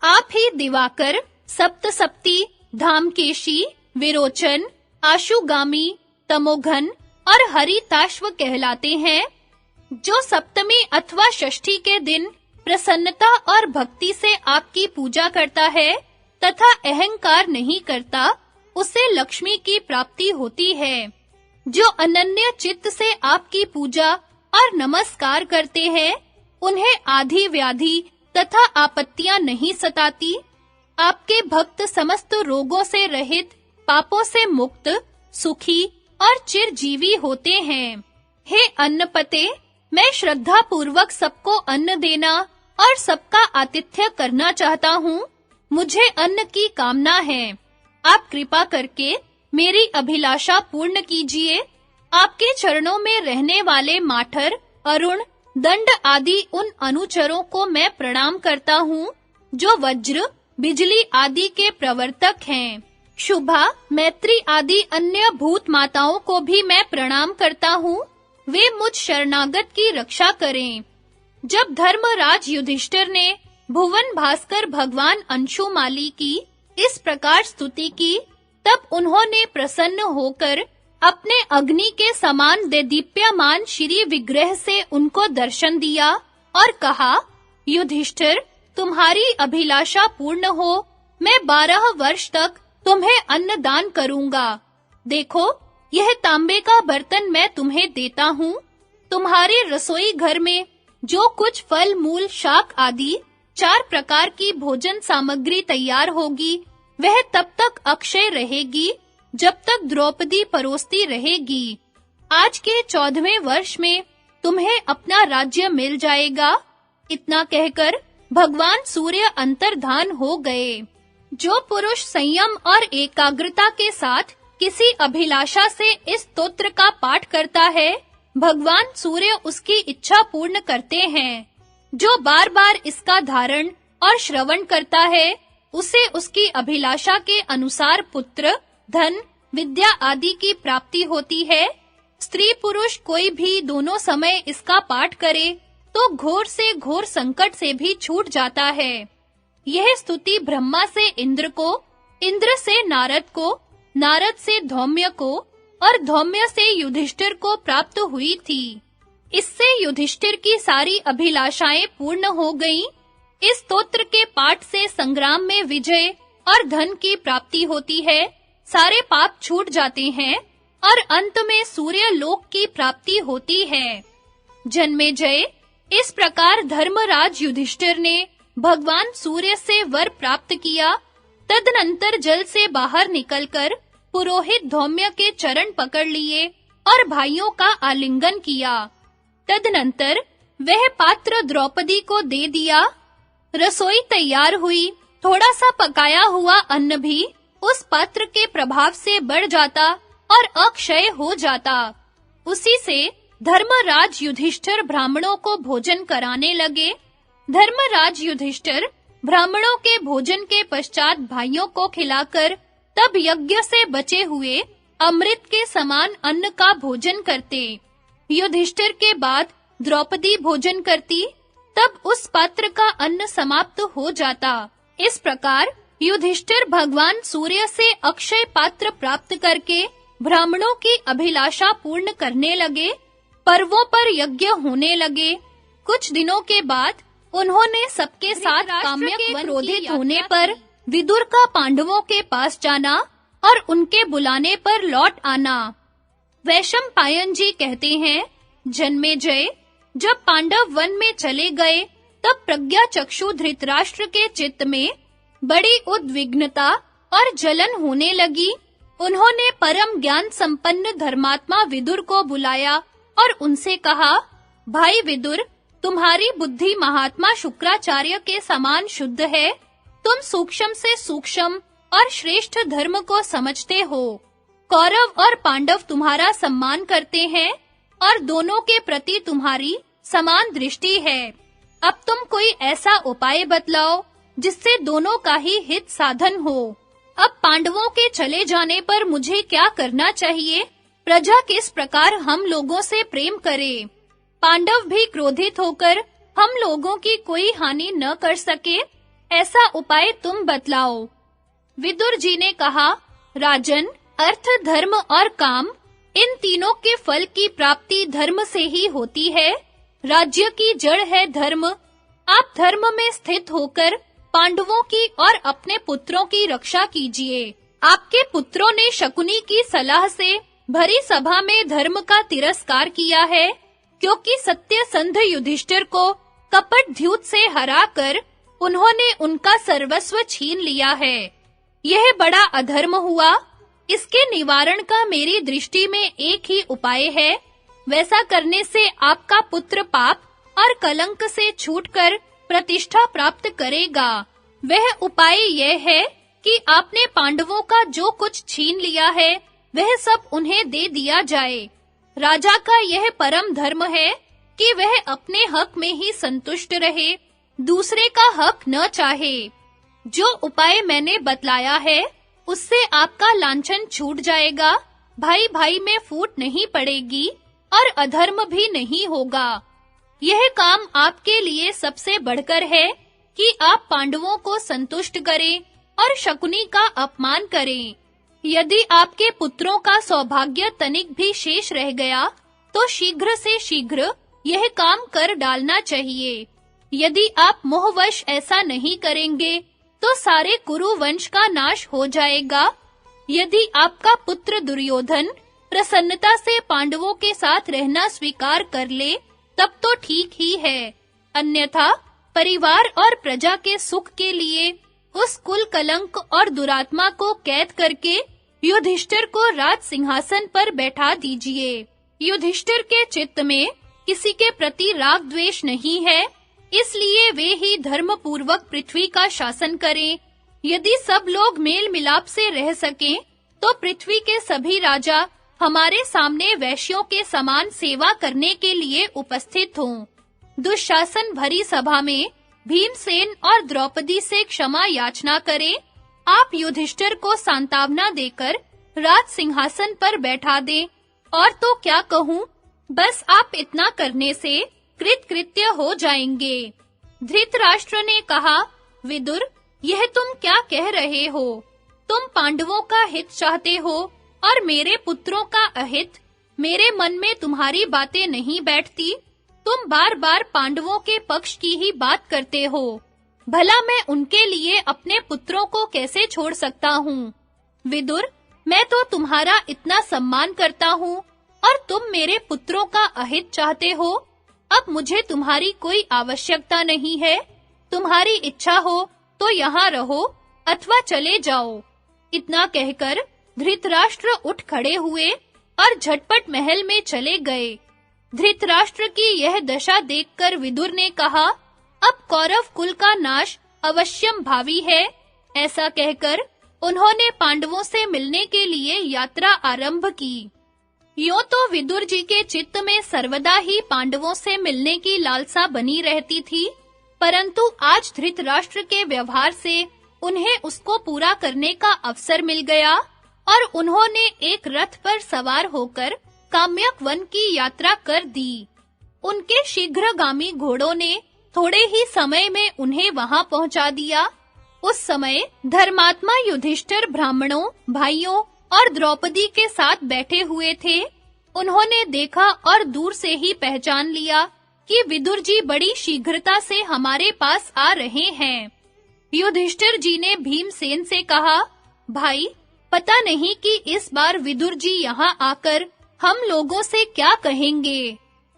आप ही दिवाकर, सप्तसप्ती, धामकेशी, विरोचन, आशुगामी, तमोघन और हरिताश्व कहलाते हैं। जो सप्तमी अथवा षष्ठी के दिन प्रसन्नता और भक्ति से आपकी पूजा करता है तथा अहंकार नहीं करता, उसे लक्ष्मी की प्राप्ति होती है। जो अनन्य चित्त से आपकी पूजा और नमस्कार करते हैं, उन्हें आधि व्याधि तथा आपत्तियां नहीं सताती। आपके भक्त समस्त रोगों से रहित, पापों से मुक्त, सुखी और चिरजीवी होते हैं। हे अन्नपते, मैं श्रद्धा पूर्वक सबको अन्न देना और सबका आतिथ्य करना चाहता हूँ। मुझे अन्न की कामना है। आप कृपा करके मेरी अभिलाषा पूर्ण कीजिए। आपके चरणों में रहने वाले माठर, अरुण, दंड आदि उन अनुचरों को मैं प्रणाम करता हूँ जो वज्र, बिजली आदि के प्रवर्तक हैं। शुभा, मैत्री आदि अन्य भूत माताओं को भी मैं प्रणाम करता हूँ। वे मुझ शरणागत की रक्षा करें। जब धर्मराज युधिष्ठिर ने भुवन भास्कर भगवान अंशुमाली की इस प्रकार स्तुति की, तब उन्होंने प्रसन्न होकर अपने अग्नि के समान देदीप्यमान श्री विग्रह से उनको दर्शन दिया और कहा, युधिष्ठिर, तुम्हारी अभिलाषा पूर्ण हो। मैं 12 वर्ष तक तुम्हें अन्न दान करूंगा। देखो, यह तांबे का बर्तन मैं तुम्हें देता हूँ। तुम्हारे रसोई घर में जो कुछ फल, मूल, शाक आदि 4 प्रकार की भोजन सामग्री तैयार होगी, वह तब तक अक्षय रहेगी जब तक द्रौपदी परोसती रहेगी। आज के 14वें वर्ष में तुम्हें अपना राज्य मिल जाएगा। इतना कहकर भगवान सूर्य अंतर्धान हो गए। जो पुरुष संयम और एकाग्रता के साथ किसी अभिलाषा से इस स्तोत्र का पाठ करता है, भगवान सूर्य उसकी इच्छा पूर्ण करते हैं। जो बार-बार इसका धारण और श्रवण करता है, उसे उसकी अभिलाषा के अनुसार पुत्र, धन, विद्या आदि की प्राप्ति होती है। स्त्री पुरुष कोई भी दोनों समय इसका पाठ करे तो घोर से घोर संकट से भी छूट जाता है। यह स्तुति ब्रह्मा से इंद्र को, इंद्र से नारद को, नारद से धौम्य को और धौम्य से युधिष्ठिर को प्राप्त हुई थी। इससे युधिष्ठिर की सारी अभिलाषाएं पूर्ण हो गईं। इस स्तोत्र के पाठ से संग्राम में विजय और धन की प्राप्ति होती है, सारे पाप छूट जाते हैं और अंत में सूर्य लोक की प्राप्ति होती है। जन्मेजय, इस प्रकार धर्मराज युधिष्ठिर ने भगवान सूर्य से वर प्राप्त किया। तदनंतर जल से बाहर निकलकर पुरोहित धौम्य के चरण पकड़ लिए और भाइयों का आलिंगन किया। तदनंतर वह पात्र द्रौपदी को दे दिया। रसोई तैयार हुई। थोड़ा सा पकाया हुआ अन्न भी उस पात्र के प्रभाव से बढ़ जाता और अक्षय हो जाता। उसी से धर्मराज युधिष्ठिर ब्राह्मणों को भोजन कराने लगे। धर्मराज युधिष्ठिर ब्राह्मणों के भोजन के पश्चात भाइयों को खिलाकर तब यज्ञ से बचे हुए अमृत के समान अन्न का भोजन करते। युधिष्ठिर के बाद द्रौपदी भोजन करती, तब उस पात्र का अन्न समाप्त हो जाता। इस प्रकार युधिष्ठिर भगवान सूर्य से अक्षय पात्र प्राप्त करके ब्राह्मणों की अभिलाषा पूर्ण करने लगे। पर्वों पर यज्ञ होने लगे। कुछ दिनों के बाद उन्होंने सबके साथ काम्यक क्रोधित होने पर विदुर का पांडवों के पास जाना और उनके बुलाने पर लौट आना। वैशंपायन जी कहते हैं, जन्मेजय, जब पांडव वन में चले गए, तब प्रज्ञा चक्षु धृतराष्ट्र के चित्त में बड़ी उद्विग्नता और जलन होने लगी। उन्होंने परम ज्ञान संपन्न धर्मात्मा विदुर को बुलाया और उनसे कहा, भाई विदुर, तुम्हारी बुद्धि महात्मा शुक्राचार्य के समान शुद्ध है। तुम सूक्ष्म से सूक्ष्म और श्रेष्ठ धर्म को समझते हो। कौरव और पांडव तुम्हारा सम्मान करते हैं और दोनों के प्रति तुम्हारी समान दृष्टि है। अब तुम कोई ऐसा उपाय बतलाओ जिससे दोनों का ही हित साधन हो। अब पांडवों के चले जाने पर मुझे क्या करना चाहिए? प्रजा किस प्रकार हम लोगों से प्रेम करे? पांडव भी क्रोधित होकर हम लोगों की कोई हानि न कर सके, ऐसा उपाय तुम बतलाओ। विदुर जी ने कहा, राजन, अर्थ, धर्म और काम, इन तीनों के फल की प्राप्ति धर्म से ही होती है। राज्य की जड़ है धर्म। आप धर्म में स्थित होकर पांडवों की और अपने पुत्रों की रक्षा कीजिए। आपके पुत्रों ने शकुनी की सलाह से भरी सभा में धर्म का तिरस्कार किया है, क्योंकि सत्यसंध युधिष्ठिर को कपट द्यूत से हराकर उन्होंने उनका सर्वस्व छीन लिया है। यह बड़ा अधर्म हुआ। इसके निवारण का मेरी दृष्टि में एक ही उपाय है। वैसा करने से आपका पुत्र पाप और कलंक से छूटकर प्रतिष्ठा प्राप्त करेगा। वह उपाय यह है कि आपने पांडवों का जो कुछ छीन लिया है, वह सब उन्हें दे दिया जाए। राजा का यह परम धर्म है कि वह अपने हक में ही संतुष्ट रहे, दूसरे का हक न चाहे। जो उपाय मैंने बतलाया है, उससे आपका लांछन छूट जाएगा, भाई भाई में फूट नहीं पड़ेगी और अधर्म भी नहीं होगा। यह काम आपके लिए सबसे बढ़कर है कि आप पांडवों को संतुष्ट करें और शकुनी का अपमान करें। यदि आपके पुत्रों का सौभाग्य तनिक भी शेष रह गया, तो शीघ्र से शीघ्र यह काम कर डालना चाहिए। यदि आप मोहवश ऐसा नहीं करेंगे, तो सारे कुरु वंश का नाश हो जाएगा। यदि आपका पुत्र दुर्योधन प्रसन्नता से पांडवों के साथ रहना स्वीकार कर ले, तब तो ठीक ही है। अन्यथा परिवार और प्रजा के सुख के लिए उस कुल कलंक और दुरात्मा को कैद करके युधिष्ठिर को राज सिंहासन पर बैठा दीजिए। युधिष्ठिर के चित्त में किसी के प्रति राग द्वेष नहीं है, इसलिए वे ही धर्म पूर्वक पृथ्वी का शासन करें। यदि सब लोग मेल मिलाप से रह सकें, तो पृथ्वी के सभी राजा हमारे सामने वैश्यों के समान सेवा करने के लिए उपस्थित हों। दुशासन भरी सभा में भीमसेन और द्रौपदी से क्षमा याचना करें। आप युधिष्ठिर को सांत्वना देकर राज सिंहासन पर बैठा दें। और तो क्या कहूँ, बस आप इतना करने से कृतकृत्य हो जाएंगे। धृतराष्ट्र ने कहा, विदुर, यह तुम क्या कह रहे हो? तुम पांडवों का हित चाहते हो और मेरे पुत्रों का अहित। मेरे मन में तुम्हारी बातें नहीं बैठती। तुम बार-बार पांडवों के पक्ष की ही बात करते हो। भला मैं उनके लिए अपने पुत्रों को कैसे छोड़ सकता हूँ? विदुर, मैं तो तुम्हारा इतना सम्मान करता हूँ और तुम मेरे पुत्रों का अहित चाहते हो। अब मुझे तुम्हारी कोई आवश्यकता नहीं है। तुम्हारी इच्छा हो तो यहाँ रहो अथवा चले जाओ। इतना कहकर धृतराष्ट्र उठ खड़े हुए और झटपट महल में चले गए। धृतराष्ट्र की यह दशा देखकर विदुर ने कहा, अब कौरव कुल का नाश अवश्यम भावी है। ऐसा कहकर उन्होंने पांडवों से मिलने के लिए यात्रा आरंभ की। यूं तो विदुर जी के चित्त में सर्वदा ही पांडवों से मिलने की लालसा बनी रहती थी, परंतु आज धृतराष्ट्र के व्यवहार से उन्हें उसको पूरा करने का अवसर मिल गया और उन्होंने एक रथ पर सवार होकर काम्यक वन की यात्रा कर दी। उनके शीघ्रगामी घोड़ों ने थोड़े ही समय में उन्हें वहां पहुंचा दिया। उस समय धर्मात्मा युधिष्ठिर ब्राह्मणों, भाइयों और द्रौपदी के साथ बैठे हुए थे। उन्होंने देखा और दूर से ही पहचान लिया कि विदुर जी बड़ी शीघ्रता से हमारे पास आ रहे हैं। युधिष्ठिर जी ने भीमसेन से कहा, भाई, पता नहीं कि इस बार विदुर जी यहाँ आकर हम लोगों से क्या कहेंगे।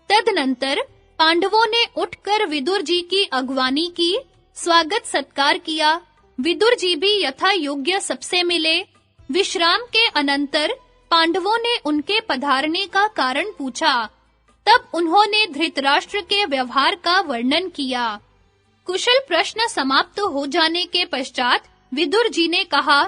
तदनंतर पांडवों ने उठकर विदुर जी की अगवानी की, स्वागत सत्कार किया। विदुर जी भी यथा योग्य सबसे मिले। विश्राम के अनंतर पांडवों ने उनके पधारने का कारण पूछा। तब उन्होंने धृतराष्ट्र के व्यवहार का वर्णन किया। कुशल प्रश्न समाप्त हो जाने के पश्चात विदुर जी ने कहा,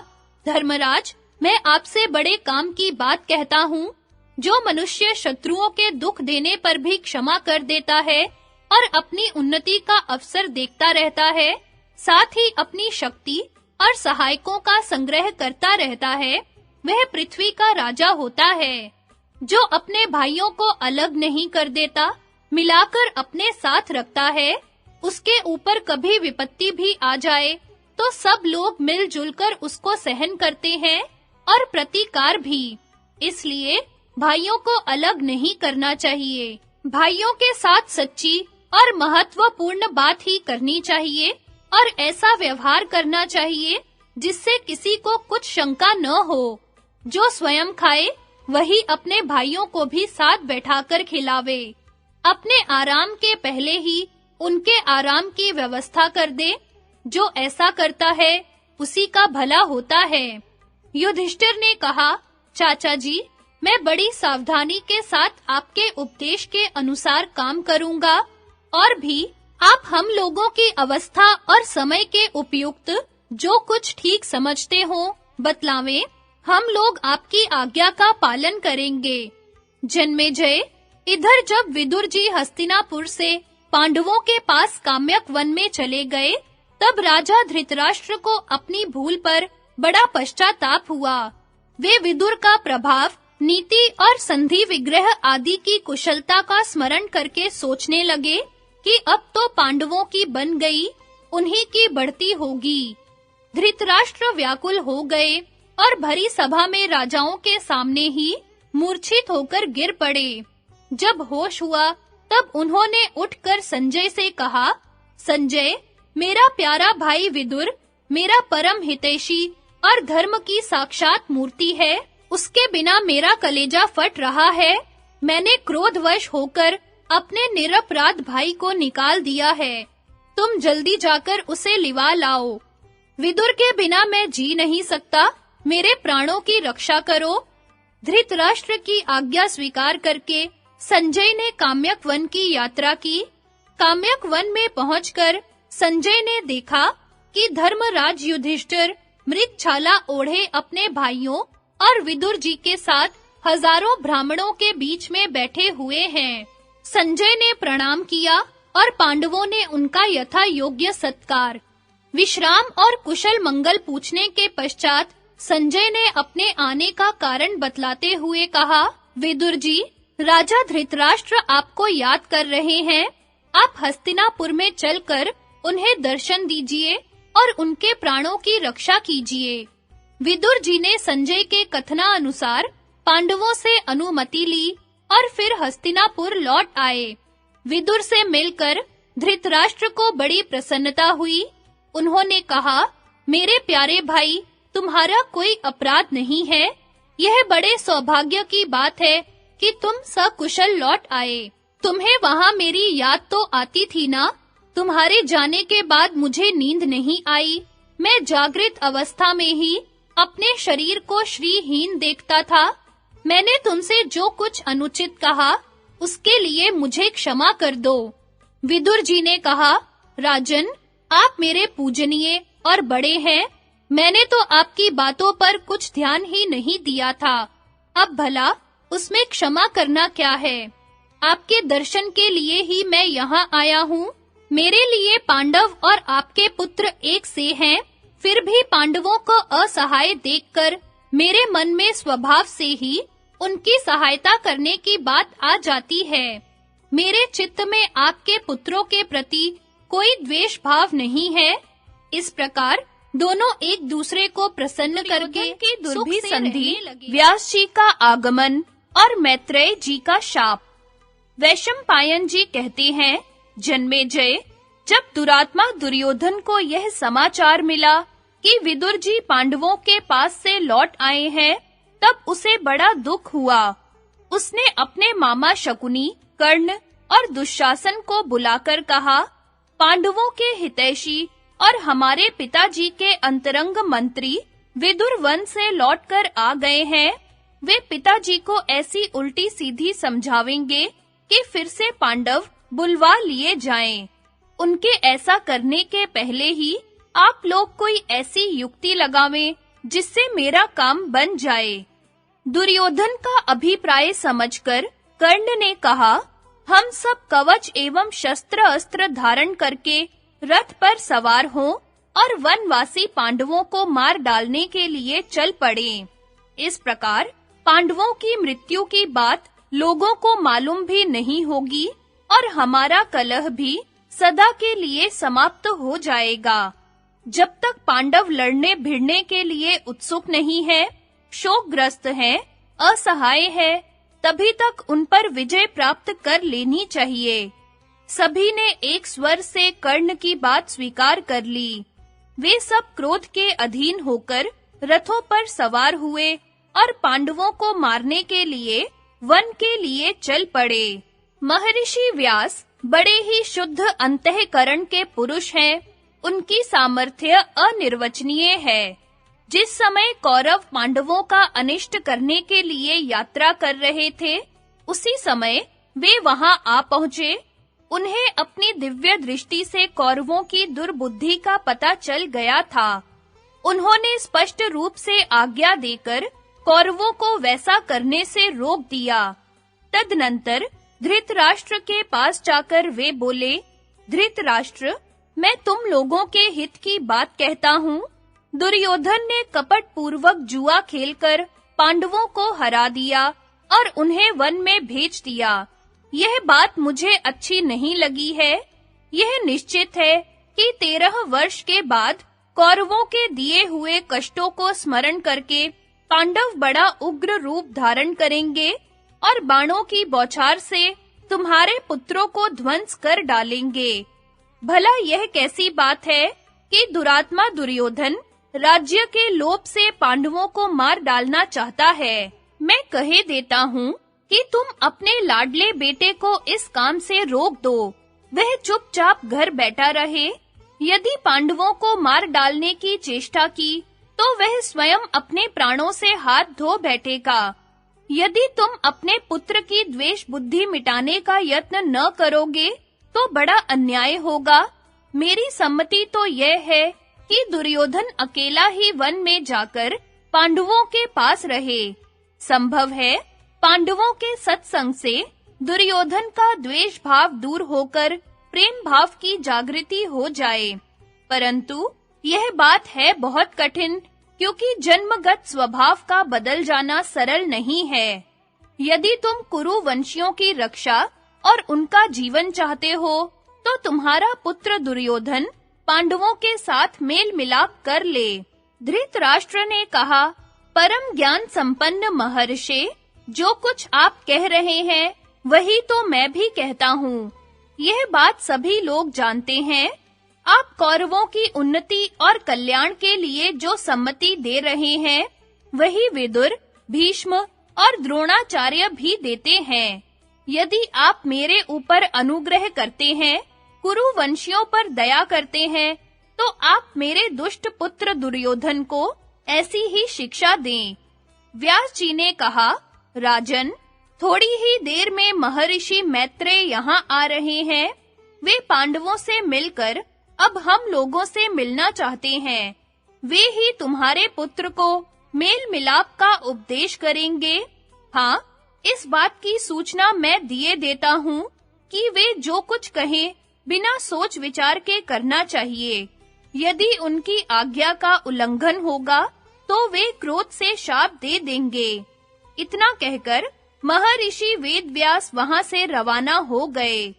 धर्मराज, मैं आपसे बड़े काम की बात कहता हूँ। जो मनुष्य शत्रुओं के दुख देने पर भी क्षमा कर देता है और अपनी उन्नति का अवसर देखता रहता है, साथ ही अपनी शक्ति और सहायकों का संग्रह करता रहता है, वह पृथ्वी का राजा होता है। जो अपने भाइयों को अलग नहीं कर देता मिलाकर अपने साथ रखता है, उसके ऊपर कभी विपत्ति भी आ जाए तो सब लोग मिलजुल कर उसको सहन करते हैं और प्रतिकार भी। इसलिए भाइयों को अलग नहीं करना चाहिए। भाइयों के साथ सच्ची और महत्वपूर्ण बात ही करनी चाहिए और ऐसा व्यवहार करना चाहिए जिससे किसी को कुछ शंका न हो। जो स्वयं खाए वही अपने भाइयों को भी साथ बैठाकर खिलावे। अपने आराम के पहले ही उनके आराम की व्यवस्था कर दे। जो ऐसा करता है उसी का भला होता है। युधिष्ठिर ने कहा, चाचा जी, मैं बड़ी सावधानी के साथ आपके उपदेश के अनुसार काम करूंगा और भी आप हम लोगों की अवस्था और समय के उपयुक्त जो कुछ ठीक समझते हो बतलावें। हम लोग आपकी आज्ञा का पालन करेंगे। जन्मेजय, इधर जब विदुर जी हस्तिनापुर से पांडवों के पास काम्यक वन में चले गए, तब राजा धृतराष्ट्र को अपनी भूल पर बड़ा पश्चाताप हुआ। वे विदुर का प्रभाव, नीति और संधि विग्रह आदि की कुशलता का स्मरण करके सोचने लगे कि अब तो पांडवों की बन गई, उन्हीं की बढ़ती होगी। धृतराष्ट्र व्याकुल हो गए और भरी सभा में राजाओं के सामने ही मूर्छित होकर गिर पड़े। जब होश हुआ तब उन्होंने उठकर संजय से कहा, संजय, मेरा प्यारा भाई विदुर मेरा परम हितैषी और धर्म की साक्षात मूर्ति है। उसके बिना मेरा कलेजा फट रहा है। मैंने क्रोधवश होकर अपने निरपराध भाई को निकाल दिया है। तुम जल्दी जाकर उसे लिवा लाओ। विदुर के बिना मैं जी नहीं सकता। मेरे प्राणों की रक्षा करो। धृतराष्ट्र की आज्ञा स्वीकार करके संजय ने काम्यक वन की यात्रा की। काम्यक वन में पहुंचकर संजय ने देखा कि धर्मराज युधिष्ठिर मृगछाला ओढ़े अपने भाइयों और विदुर जी के साथ हजारों ब्राह्मणों के बीच में बैठे हुए हैं। संजय ने प्रणाम किया और पांडवों ने उनका यथा योग्य सत्कार, विश्राम और कुशल मंगल पूछने के पश्चात संजय ने अपने आने का कारण बतलाते हुए कहा, विदुर जी, राजा धृतराष्ट्र आपको याद कर रहे हैं। आप हस्तिनापुर में चलकर उन्हें दर्शन दीजिए और उनके प्राणों की रक्षा कीजिए। विदुर जी ने संजय के कथना अनुसार पांडवों से अनुमति ली और फिर हस्तिनापुर लौट आए। विदुर से मिलकर धृतराष्ट्र को बड़ी प्रसन्नता हुई। उन्होंने कहा, मेरे प्यारे भाई, तुम्हारा कोई अपराध नहीं है। यह बड़े सौभाग्य की बात है कि तुम सकुशल लौट आए। तुम्हें वहां मेरी याद तो आती थी ना? तुम्हारे जाने के बाद मुझे नींद नहीं आई। मैं जागृत अवस्था में ही अपने शरीर को श्रीहीन देखता था। मैंने तुमसे जो कुछ अनुचित कहा, उसके लिए मुझे क्षमा कर दो। विदुर जी ने कहा, राजन, आप मेरे पूजनीय और बड़े हैं। मैंने तो आपकी बातों पर कुछ ध्यान ही नहीं दिया था। अब भला उसमें क्षमा करना क्या है? आपके दर्शन के लिए ही मैं यहाँ आया हूँ। मेरे लिए पांडव और आपके पुत्र एक से हैं, फिर भी पांडवों को असहाय देखकर मेरे मन में स्वभाव से ही उनकी सहायता करने की बात आ जाती है। मेरे चित्त में आपके पुत्रों के प्रति कोई द्वेष भाव नहीं है। इस प्रकार दोनों एक दूसरे को प्रसन्न करके दुर्भी संधि, व्यास जी का आगमन और मैत्रेय जी का शाप। वैशंपायन जी कहते हैं, जन्मेजय, जब दुरात्मा दुर्योधन को यह समाचार मिला कि विदुर जी पांडवों के पास से लौट आए हैं, तब उसे बड़ा दुख हुआ। उसने अपने मामा शकुनी, कर्ण और दुशासन को बुलाकर कहा, पांडवों के हितैषी और हमारे पिताजी के अंतरंग मंत्री विदुर वन से लौटकर आ गए हैं। वे पिताजी को ऐसी उल्टी सीधी समझावेंगे कि फिर से पांडव बुलवा लिए जाएं। उनके ऐसा करने के पहले ही आप लोग कोई ऐसी युक्ति लगावें जिससे मेरा काम बन जाए। दुर्योधन का अभिप्राय समझकर कर्ण ने कहा, हम सब कवच एवं शस्त्र अस्त्र धारण करके रथ पर सवार हों और वनवासी पांडवों को मार डालने के लिए चल पड़े। इस प्रकार पांडवों की मृत्यु की बात लोगों को मालूम भी नहीं होगी और हमारा कलह भी सदा के लिए समाप्त हो जाएगा। जब तक पांडव लड़ने भिड़ने के लिए उत्सुक नहीं है, शोकग्रस्त हैं, असहाय है, तभी तक उन पर विजय प्राप्त कर लेनी चाहिए। सभी ने एक स्वर से कर्ण की बात स्वीकार कर ली। वे सब क्रोध के अधीन होकर रथों पर सवार हुए और पांडवों को मारने के लिए वन के लिए चल पड़े। महर्षि व्यास बड़े ही शुद्ध अंतःकरण के पुरुष हैं। उनकी सामर्थ्य अनिर्वचनीय है। जिस समय कौरव पांडवों का अनिष्ट करने के लिए यात्रा कर रहे थे, उसी समय वे वहां आ पहुंचे। उन्हें अपनी दिव्य दृष्टि से कौरवों की दुर्बुद्धि का पता चल गया था। उन्होंने स्पष्ट रूप से आज्ञा देकर कौरवों को वैसा करने से रोक दिया। तदनंतर धृतराष्ट्र के पास जाकर वे बोले, धृतराष्ट्र, मैं तुम लोगों के हित की बात कहता हूँ। दुर्योधन ने कपट पूर्वक जुआ खेलकर पांडवों को हरा दिया और उन्हें वन में भेज दिया। यह बात मुझे अच्छी नहीं लगी है। यह निश्चित है कि 13 वर्ष के बाद कौरवों के दिए हुए कष्टों को स्मरण करके पांडव बड़ा उग्र रूप धारण करेंगे और बाणों की बौछार से तुम्हारे पुत्रों को ध्वंस कर डालेंगे। भला यह कैसी बात है कि दुरात्मा दुर्योधन राज्य के लोभ से पांडवों को मार डालना चाहता है। मैं कहे देता हूँ कि तुम अपने लाडले बेटे को इस काम से रोक दो। वह चुपचाप घर बैठा रहे। यदि पांडवों को मार डालने की चेष्टा की, तो वह स्वयं अपने प्राणों से हाथ धो बैठेगा। यदि तुम अपने पुत्र की द्वेष बुद्धि मिटाने का यत्न न करोगे, तो बड़ा अन्याय होगा। मेरी सम्मति तो यह है कि दुर्योधन अकेला ही वन में जाकर पांडवों के पास रहे। संभव है पांडवों के सत्संग से दुर्योधन का द्वेष भाव दूर होकर प्रेम भाव की जागृति हो जाए। परंतु यह बात है बहुत कठिन, क्योंकि जन्मगत स्वभाव का बदल जाना सरल नहीं है। यदि तुम कुरु वंशियों की रक्षा और उनका जीवन चाहते हो, तो तुम्हारा पुत्र दुर्योधन पांडवों के साथ मेल मिलाप कर ले। धृतराष्ट्र ने कहा, परम ज्ञान संपन्न महर्षि, जो कुछ आप कह रहे हैं, वही तो मैं भी कहता हूँ। यह बात सभी लोग जानते हैं। आप कौरवों की उन्नति और कल्याण के लिए जो सम्मति दे रहे हैं, वही विदुर, भीष्म और द्रोणाचार्य भी देते हैं। यदि आप मेरे ऊपर अनुग्रह करते हैं, कुरुवंशियों पर दया करते हैं, तो आप मेरे दुष्ट पुत्र दुर्योधन को ऐसी ही शिक्षा दें। व्यास जी ने कहा, राजन, थोड़ी ही देर में महर्षि मैत्रेय यहाँ आ रहे हैं। वे पांडवों से मिलकर अब हम लोगों से मिलना चाहते हैं। वे ही तुम्हारे पुत्र को मेल मिलाप का उपदेश करेंगे। हाँ, इस बात की सूचना मैं दिए देता हूँ कि वे जो कुछ कहें, बिना सोच विचार के करना चाहिए। यदि उनकी आज्ञा का उल्लंघन होगा, तो वे क्रोध से शाप दे देंगे। इतना कहकर महर्षि वेदव्यास वहां से रवाना हो गए।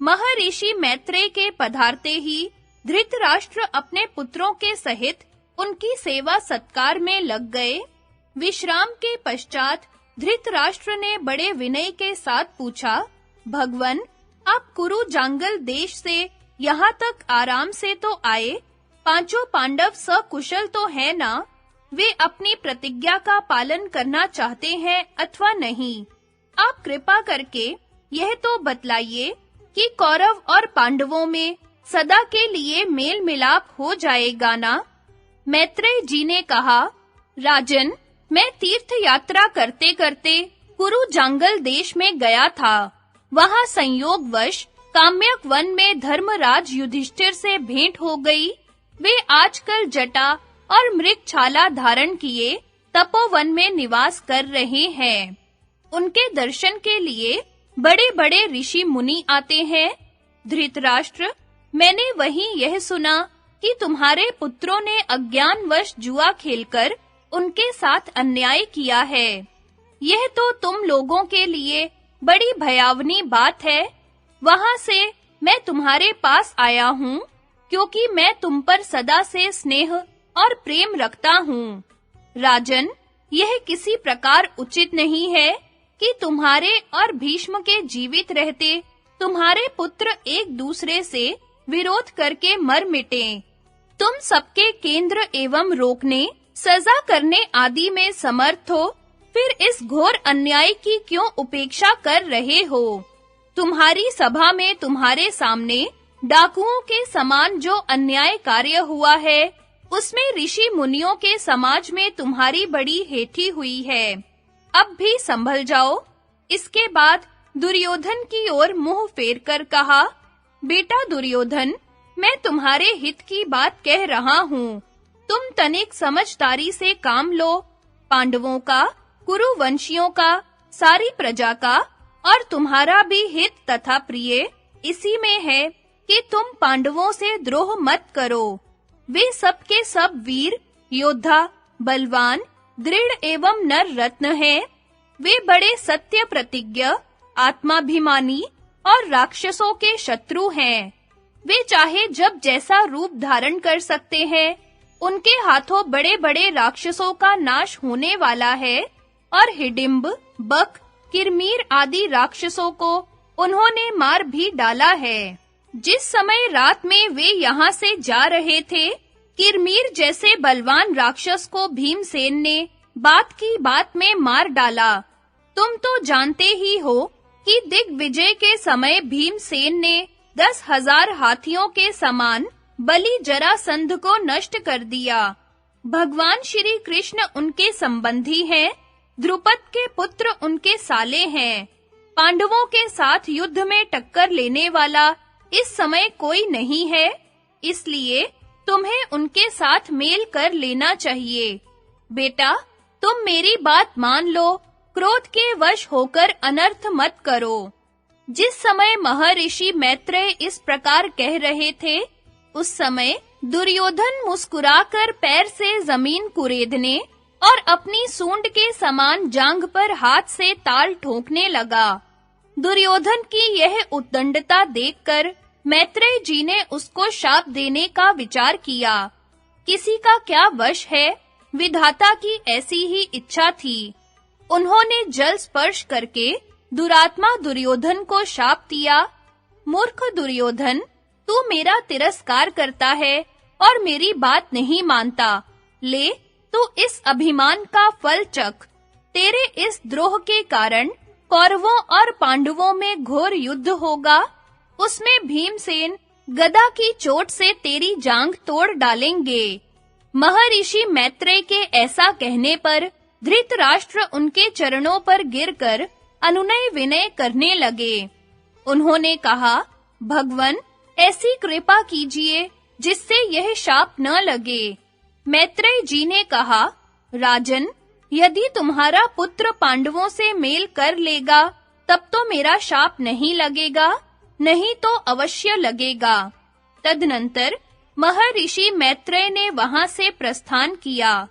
महर्षि मैत्रेय के पधारते ही धृतराष्ट्र अपने पुत्रों के सहित उनकी सेवा सत्कार में लग गए। विश्राम के पश्चात धृतराष्ट्र ने बड़े विनय के साथ पूछा, भगवन, आप कुरु जांगल देश से यहाँ तक आराम से तो आए, पांचों पांडव सकुशल तो है ना? वे अपनी प्रतिज्ञा का पालन करना चाहते हैं अथवा नहीं? आप कृपा करके यह तो बतलाइए कि कौरव और पांडवों में सदा के लिए मेल मिलाप हो जाएगा ना? मैत्रेय जी ने कहा, राजन, मैं तीर्थ यात्रा करते-करते कुरु जांगल देश में गया था। वहां संयोगवश काम्यक वन में धर्मराज युधिष्ठिर से भेंट हो गई। वे आजकल जटा और मृगछाला धारण किए तपोवन में निवास कर रहे हैं। उनके दर्शन के लिए बड़े-बड़े ऋषि मुनि आते हैं। धृतराष्ट्र, मैंने वहीं यह सुना कि तुम्हारे पुत्रों ने अज्ञानवश जुआ खेलकर उनके साथ अन्याय किया है। यह तो तुम लोगों के लिए बड़ी भयावनी बात है। वहां से मैं तुम्हारे पास आया हूँ, क्योंकि मैं तुम पर सदा से स्नेह और प्रेम रखता हूँ। राजन, यह किसी प्रकार उचित नहीं है कि तुम्हारे और भीष्म के जीवित रहते तुम्हारे पुत्र एक दूसरे से विरोध करके मर मिटें। तुम सबके केंद्र एवं रोकने, सजा करने आदि में समर्थ हो, फिर इस घोर अन्याय की क्यों उपेक्षा कर रहे हो? तुम्हारी सभा में तुम्हारे सामने डाकुओं के समान जो अन्याय कार्य हुआ है, उसमें ऋषि मुनियों के समाज में तुम्हारी बड़ी हेठी हुई है। अब भी संभल जाओ। इसके बाद दुर्योधन की ओर मुंह फेरकर कहा, बेटा दुर्योधन, मैं तुम्हारे हित की बात कह रहा हूँ। तुम तनिक समझदारी से काम लो। पांडवों का, कुरुवंशियों का, सारी प्रजा का और तुम्हारा भी हित तथा प्रिय इसी में है कि तुम पांडवों से द्रोह मत करो। वे सब के सब वीर, योद्धा, बलवान, दृढ़ एवं नर रत्न हैं। वे बड़े सत्य प्रतिज्ञ, आत्माभिमानी और राक्षसों के शत्रु हैं। वे चाहे जब जैसा रूप धारण कर सकते हैं। उनके हाथों बड़े-बड़े राक्षसों का नाश होने वाला है और हिडिंब, बक, किरमीर आदि राक्षसों को उन्होंने मार भी डाला है। जिस समय रात में वे यहाँ से जा रहे थे, किरमीर जैसे बलवान राक्षस को भीमसेन ने बात की बात में मार डाला। तुम तो जानते ही हो कि दिग्विजय के समय भीमसेन ने 10,000 हाथियों के समान बलि जरासंध को नष्ट कर दिया। भगवान श्री कृष्ण उनके संबंधी हैं, द्रुपद के पुत्र उनके साले हैं। पांडवों के साथ युद्ध में टक्कर लेने वाला इस समय कोई नहीं है, इसलिए तुम्हें उनके साथ मेल कर लेना चाहिए। बेटा, तुम मेरी बात मान लो, क्रोध के वश होकर अनर्थ मत करो। जिस समय महर्षि मैत्रेय इस प्रकार कह रहे थे, उस समय दुर्योधन मुस्कुराकर पैर से जमीन कुरेदने और अपनी सूंड के समान जांघ पर हाथ से ताल ठोकने लगा। दुर्योधन की यह उद्दंडता देखकर मैत्रेय जी ने उसको शाप देने का विचार किया। किसी का क्या वश है, विधाता की ऐसी ही इच्छा थी। उन्होंने जल स्पर्श करके दुरात्मा दुर्योधन को शाप दिया। मूर्ख दुर्योधन, तू मेरा तिरस्कार करता है और मेरी बात नहीं मानता। ले, तू इस अभिमान का फल चख। तेरे इस द्रोह के कारण कौरवों और पांडवों में घोर युद्ध होगा। उसमें भीमसेन गदा की चोट से तेरी जांघ तोड़ डालेंगे। महर्षि मैत्रेय के ऐसा कहने पर धृतराष्ट्र उनके चरणों पर गिरकर अनुनय विनय करने लगे। उन्होंने कहा, भगवन, ऐसी कृपा कीजिए जिससे यह शाप न लगे। मैत्रेय जी ने कहा, राजन, यदि तुम्हारा पुत्र पांडवों से मेल कर लेगा, तब तो मेरा शाप नहीं लगेगा, नहीं तो अवश्य लगेगा। तदनंतर महर्षि मैत्रेय ने वहां से प्रस्थान किया।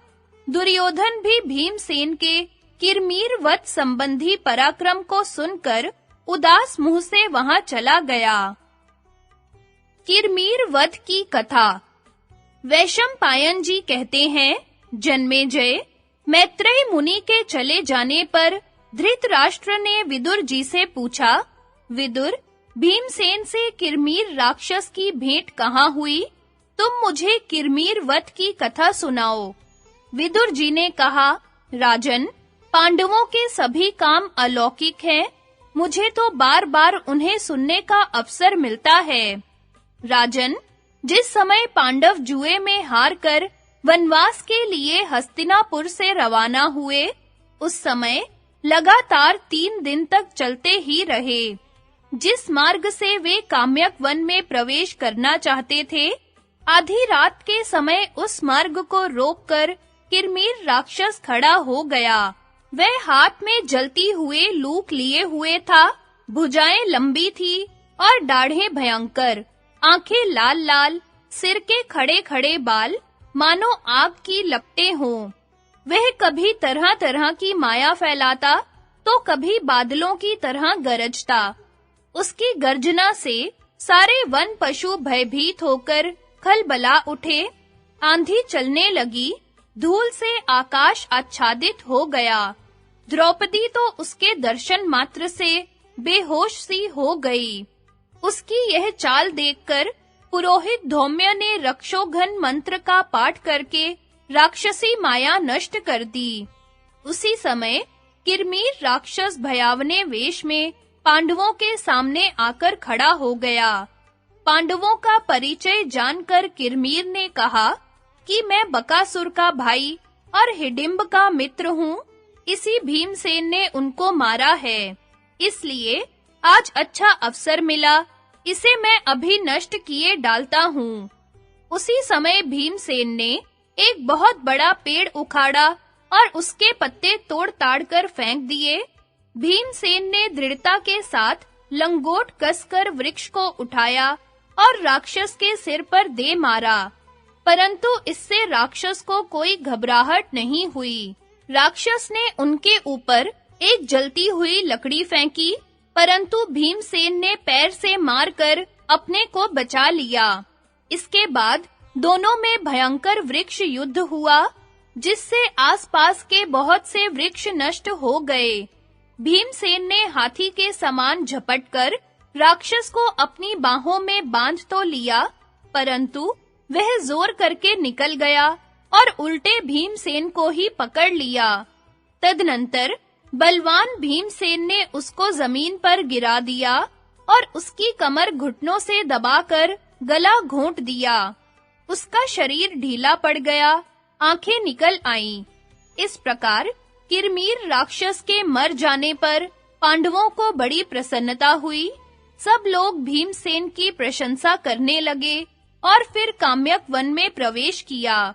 दुर्योधन भी भीमसेन के किरमीर वध संबंधी पराक्रम को सुनकर उदास मुंह से वहां चला गया। किरमीर वध की कथा। वैशंपायन जी कहते हैं, जन्मेजय, मैत्रेय मुनि के चले जाने पर धृतराष्ट्र ने विदुर जी से पूछा, विदुर, भीमसेन से किरमीर राक्षस की भेंट कहाँ हुई? तुम मुझे किरमीर वध की कथा सुनाओ। विदुर जी ने कहा, राजन, पांडवों के सभी काम अलौकिक हैं। मुझे तो बार-बार उन्हें सुनने का अवसर मिलता है। राजन, जिस समय पांडव जुए में हारकर वनवास के लिए हस्तिनापुर से रवाना हुए, उस समय लगातार 3 दिन तक चलते ही रहे। जिस मार्ग से वे काम्यक वन में प्रवेश करना चाहते थे, आधी रात के समय उस मार्ग को रोककर किरमीर राक्षस खड़ा हो गया। वह हाथ में जलती हुए लूक लिए हुए था, भुजाएं लंबी थी और दाढ़ें भयंकर, आंखें लाल-लाल, सिर के खड़े-खड़े बाल मानो आग की लपटें हों। वह कभी तरह-तरह की माया फैलाता, तो कभी बादलों की तरह गरजता। उसकी गर्जना से सारे वन पशु भयभीत होकर खलबला उठे। आंधी चलने लगी, धूल से आकाश आच्छादित हो गया। द्रौपदी तो उसके दर्शन मात्र से बेहोश सी हो गई। उसकी यह चाल देखकर पुरोहित धौम्य ने रक्षोघन मंत्र का पाठ करके राक्षसी माया नष्ट कर दी। उसी समय किरमीर राक्षस भयावने वेश में पांडवों के सामने आकर खड़ा हो गया। पांडवों का परिचय जानकर किरमीर ने कहा कि मैं बकासुर का भाई और हिडिंब का मित्र हूँ। इसी भीमसेन ने उनको मारा है, इसलिए आज अच्छा अवसर मिला, इसे मैं अभी नष्ट किए डालता हूँ। उसी समय भीमसेन ने एक बहुत बड़ा पेड़ उखाड़ा और उसके पत्ते तोड़-ताड़ कर फेंक दिए। भीमसेन ने दृढ़ता के साथ लंगोट कसकर वृक्ष को उठाया और राक्षस के सिर पर दे मारा, परंतु इससे राक्षस को कोई घबराहट नहीं हुई। राक्षस ने उनके ऊपर एक जलती हुई लकड़ी फेंकी, परंतु भीमसेन ने पैर से मारकर अपने को बचा लिया। इसके बाद दोनों में भयंकर वृक्ष युद्ध हुआ, जिससे आसपास के बहुत से वृक्ष नष्ट हो गए। भीमसेन ने हाथी के समान झपटकर राक्षस को अपनी बाहों में बांध तो लिया, परंतु वह जोर करके निकल गया और उल्टे भीमसेन को ही पकड़ लिया। तदनंतर बलवान भीमसेन ने उसको जमीन पर गिरा दिया और उसकी कमर घुटनों से दबाकर गला घोंट दिया। उसका शरीर ढीला पड़ गया, आंखें निकल आईं। इस प्रकार किरमीर राक्षस के मर जाने पर पांडवों को बड़ी प्रसन्नता हुई। सब लोग भीमसेन की प्रशंसा करने लगे और फिर काम्यक वन में प्रवेश किया।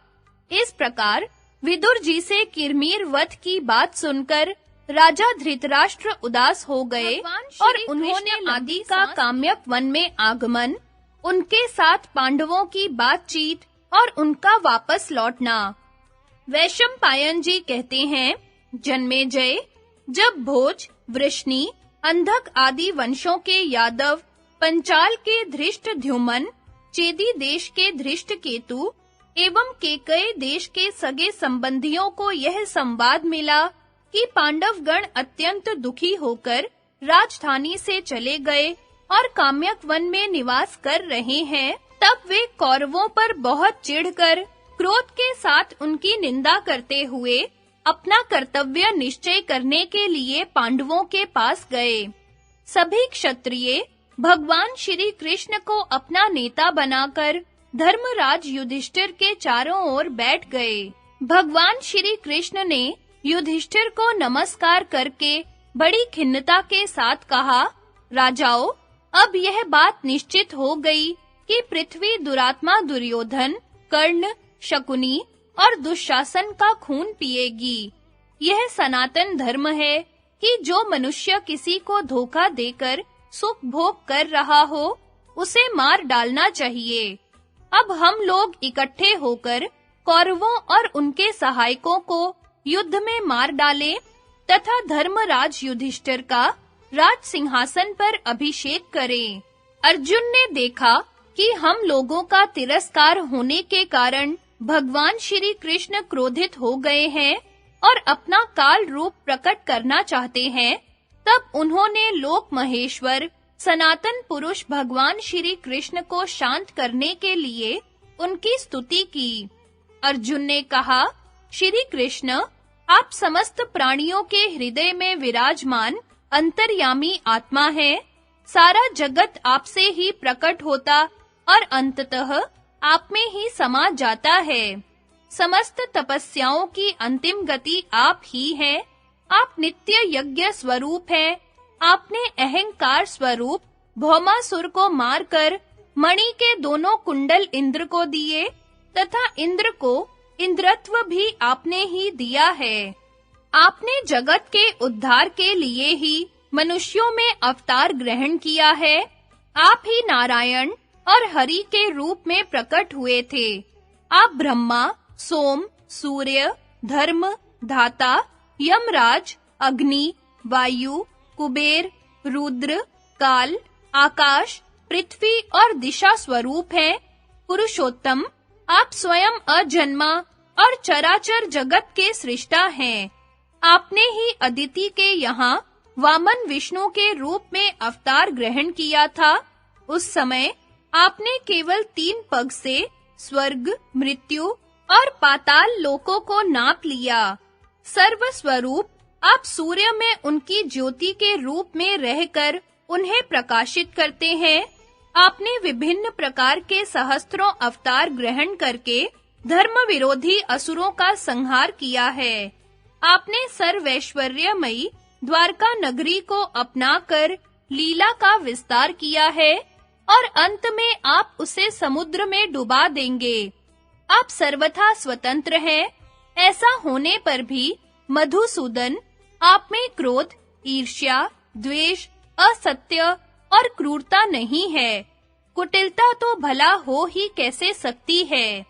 इस प्रकार विदुर जी से किरमीर वध की बात सुनकर राजा धृतराष्ट्र उदास हो गए और उन्होंने आदि का काम्यक वन में आगमन, उनके साथ पांडवों की बातचीत और उनका वापस लौटना। वैशंपायन जी कहते हैं, जन्मेजय, जब भोज, वृष्णि, अंधक आदि वंशों के यादव, पंचाल के धृष्टद्युम्न, चेदी देश के धृष्टकेतु एवं केकय देश के सगे संबंधियों को यह संवाद मिला कि पांडवगण अत्यंत दुखी होकर राजधानी से चले गए और काम्यक वन में निवास कर रहे हैं, तब वे कौरवों पर बहुत चिढ़कर क्रोध के साथ उनकी निंदा करते हुए अपना कर्तव्य निश्चय करने के लिए पांडवों के पास गए। सभी क्षत्रिय भगवान श्री कृष्ण को अपना नेता बनाकर धर्मराज युधिष्ठिर के चारों ओर बैठ गए। भगवान श्री कृष्ण ने युधिष्ठिर को नमस्कार करके बड़ी खिन्नता के साथ कहा, राजाओं, अब यह बात निश्चित हो गई कि पृथ्वी दुरात्मा दुर्योधन, कर्ण, शकुनी और दुशासन का खून पिएगी। यह सनातन धर्म है कि जो मनुष्य किसी को धोखा देकर सुख भोग कर रहा हो, उसे मार डालना चाहिए। अब हम लोग इकट्ठे होकर कौरवों और उनके सहायकों को युद्ध में मार डालें तथा धर्मराज युधिष्ठिर का राज सिंहासन पर अभिषेक करें। अर्जुन ने देखा कि हम लोगों का तिरस्कार होने के कारण भगवान श्री कृष्ण क्रोधित हो गए हैं और अपना काल रूप प्रकट करना चाहते हैं। तब उन्होंने लोक महेश्वर सनातन पुरुष भगवान श्री कृष्ण को शांत करने के लिए उनकी स्तुति की। अर्जुन ने कहा, श्री कृष्ण, आप समस्त प्राणियों के हृदय में विराजमान अंतर्यामी आत्मा हैं। सारा जगत आपसे ही प्रकट होता और अंततः आप में ही समा जाता है। समस्त तपस्याओं की अंतिम गति आप ही हैं। आप नित्य यज्ञ स्वरूप हैं। आपने अहंकार स्वरूप भौमासुर को मारकर मणि के दोनों कुंडल इंद्र को दिए तथा इंद्र को इंद्रत्व भी आपने ही दिया है। आपने जगत के उद्धार के लिए ही मनुष्यों में अवतार ग्रहण किया है। आप ही नारायण और हरि के रूप में प्रकट हुए थे। आप ब्रह्मा, सोम, सूर्य, धर्म, धाता, यमराज, अग्नि, वायु, कुबेर, रुद्र, काल, आकाश, पृथ्वी और दिशा स्वरूप हैं। पुरुषोत्तम, आप स्वयं अजन्मा और चराचर जगत के सृष्टा हैं। आपने ही अदिति के यहाँ वामन विष्णु के रूप में अवतार ग्रहण किया था। उस समय आपने केवल 3 पग से स्वर्ग, मृत्यु और पाताल लोकों को नाप लिया। सर्व स्वरूप आप सूर्य में उनकी ज्योति के रूप में रहकर उन्हें प्रकाशित करते हैं। आपने विभिन्न प्रकार के सहस्त्रों अवतार ग्रहण करके धर्म विरोधी असुरों का संहार किया है। आपने सर्वैश्वर्यमयी द्वारका नगरी को अपनाकर लीला का विस्तार किया है और अंत में आप उसे समुद्र में डुबा देंगे। आप सर्वथा स्वतंत्र हैं। ऐसा होने पर भी मधुसूदन, आप में क्रोध, ईर्ष्या, द्वेष, असत्य और क्रूरता नहीं है। कुटिलता तो भला हो ही कैसे सकती है।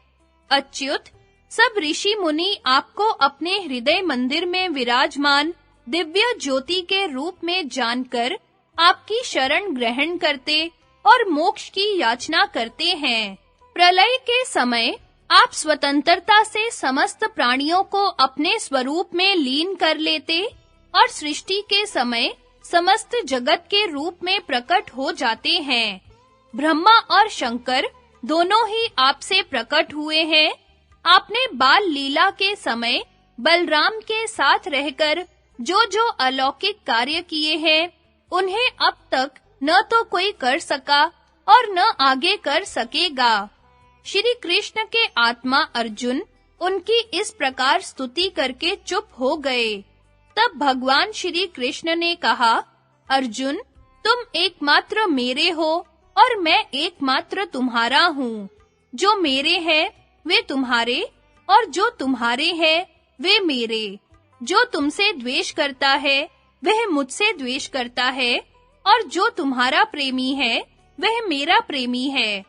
अच्युत, सब ऋषि मुनि आपको अपने हृदय मंदिर में विराजमान दिव्य ज्योति के रूप में जानकर आपकी शरण ग्रहण करते और मोक्ष की याचना करते हैं। प्रलय के समय आप स्वतंत्रता से समस्त प्राणियों को अपने स्वरूप में लीन कर लेते और सृष्टि के समय समस्त जगत के रूप में प्रकट हो जाते हैं। ब्रह्मा और शंकर दोनों ही आपसे प्रकट हुए हैं। आपने बाल लीला के समय बलराम के साथ रहकर जो अलौकिक कार्य किए हैं, उन्हें अब तक न तो कोई कर सका और न आगे कर सकेगा। श्री कृष्ण के आत्मा अर्जुन उनकी इस प्रकार स्तुति करके चुप हो गए। तब भगवान श्री कृष्ण ने कहा, अर्जुन, तुम एकमात्र मेरे हो और मैं एकमात्र तुम्हारा हूँ। जो मेरे हैं वे तुम्हारे और जो तुम्हारे हैं वे मेरे। जो तुमसे द्वेष करता है वह मुझसे द्वेष करता है और जो तुम्हारा प्रेमी है वह मेरा प्रेमी है।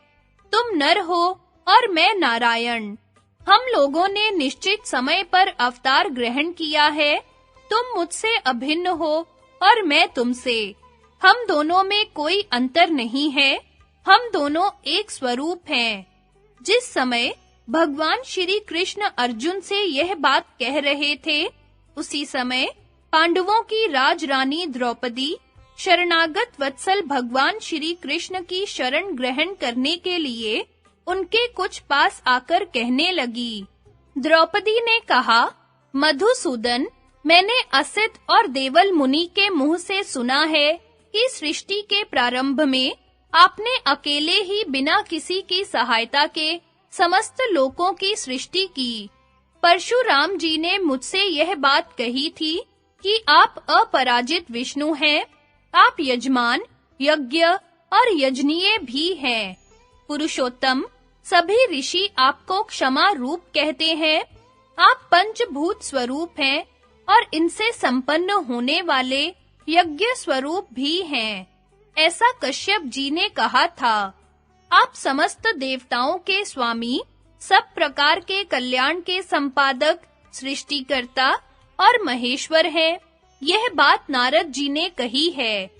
तुम नर हो और मैं नारायण। हम लोगों ने निश्चित समय पर अवतार ग्रहण किया है। तुम मुझसे अभिन्न हो और मैं तुमसे। हम दोनों में कोई अंतर नहीं है। हम दोनों एक स्वरूप हैं। जिस समय भगवान श्री कृष्ण अर्जुन से यह बात कह रहे थे, उसी समय पांडवों की राजरानी द्रौपदी शरणागत वत्सल भगवान श्री कृष्ण की शरण ग्रहण करने के लिए उनके कुछ पास आकर कहने लगी। द्रौपदी ने कहा, मधुसूदन, मैंने असित और देवल मुनि के मुंह से सुना है कि सृष्टि के प्रारंभ में आपने अकेले ही बिना किसी की सहायता के समस्त लोकों की सृष्टि की। परशुराम जी ने मुझसे यह बात कही थी कि आप अपराजित विष्णु हैं। आप यजमान, यज्ञ और यजनीय भी हैं। पुरुषोत्तम, सभी ऋषि आपको क्षमा रूप कहते हैं। आप पंचभूत स्वरूप हैं और इनसे संपन्न होने वाले यज्ञ स्वरूप भी हैं। ऐसा कश्यप जी ने कहा था। आप समस्त देवताओं के स्वामी, सब प्रकार के कल्याण के संपादक, सृष्टिकर्ता और महेश्वर हैं। यह बात नारद जी ने कही है।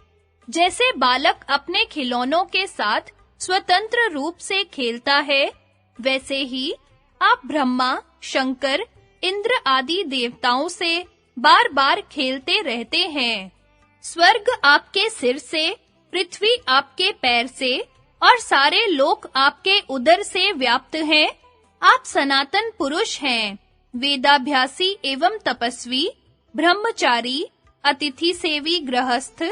जैसे बालक अपने खिलौनों के साथ स्वतंत्र रूप से खेलता है, वैसे ही आप ब्रह्मा, शंकर, इंद्र आदि देवताओं से बार-बार खेलते रहते हैं। स्वर्ग आपके सिर से, पृथ्वी आपके पैर से और सारे लोक आपके उदर से व्याप्त हैं। आप सनातन पुरुष हैं, वेदाभ्यासी एवं तपस्वी, ब्रह्मचारी, अतिथि सेवी गृहस्थ,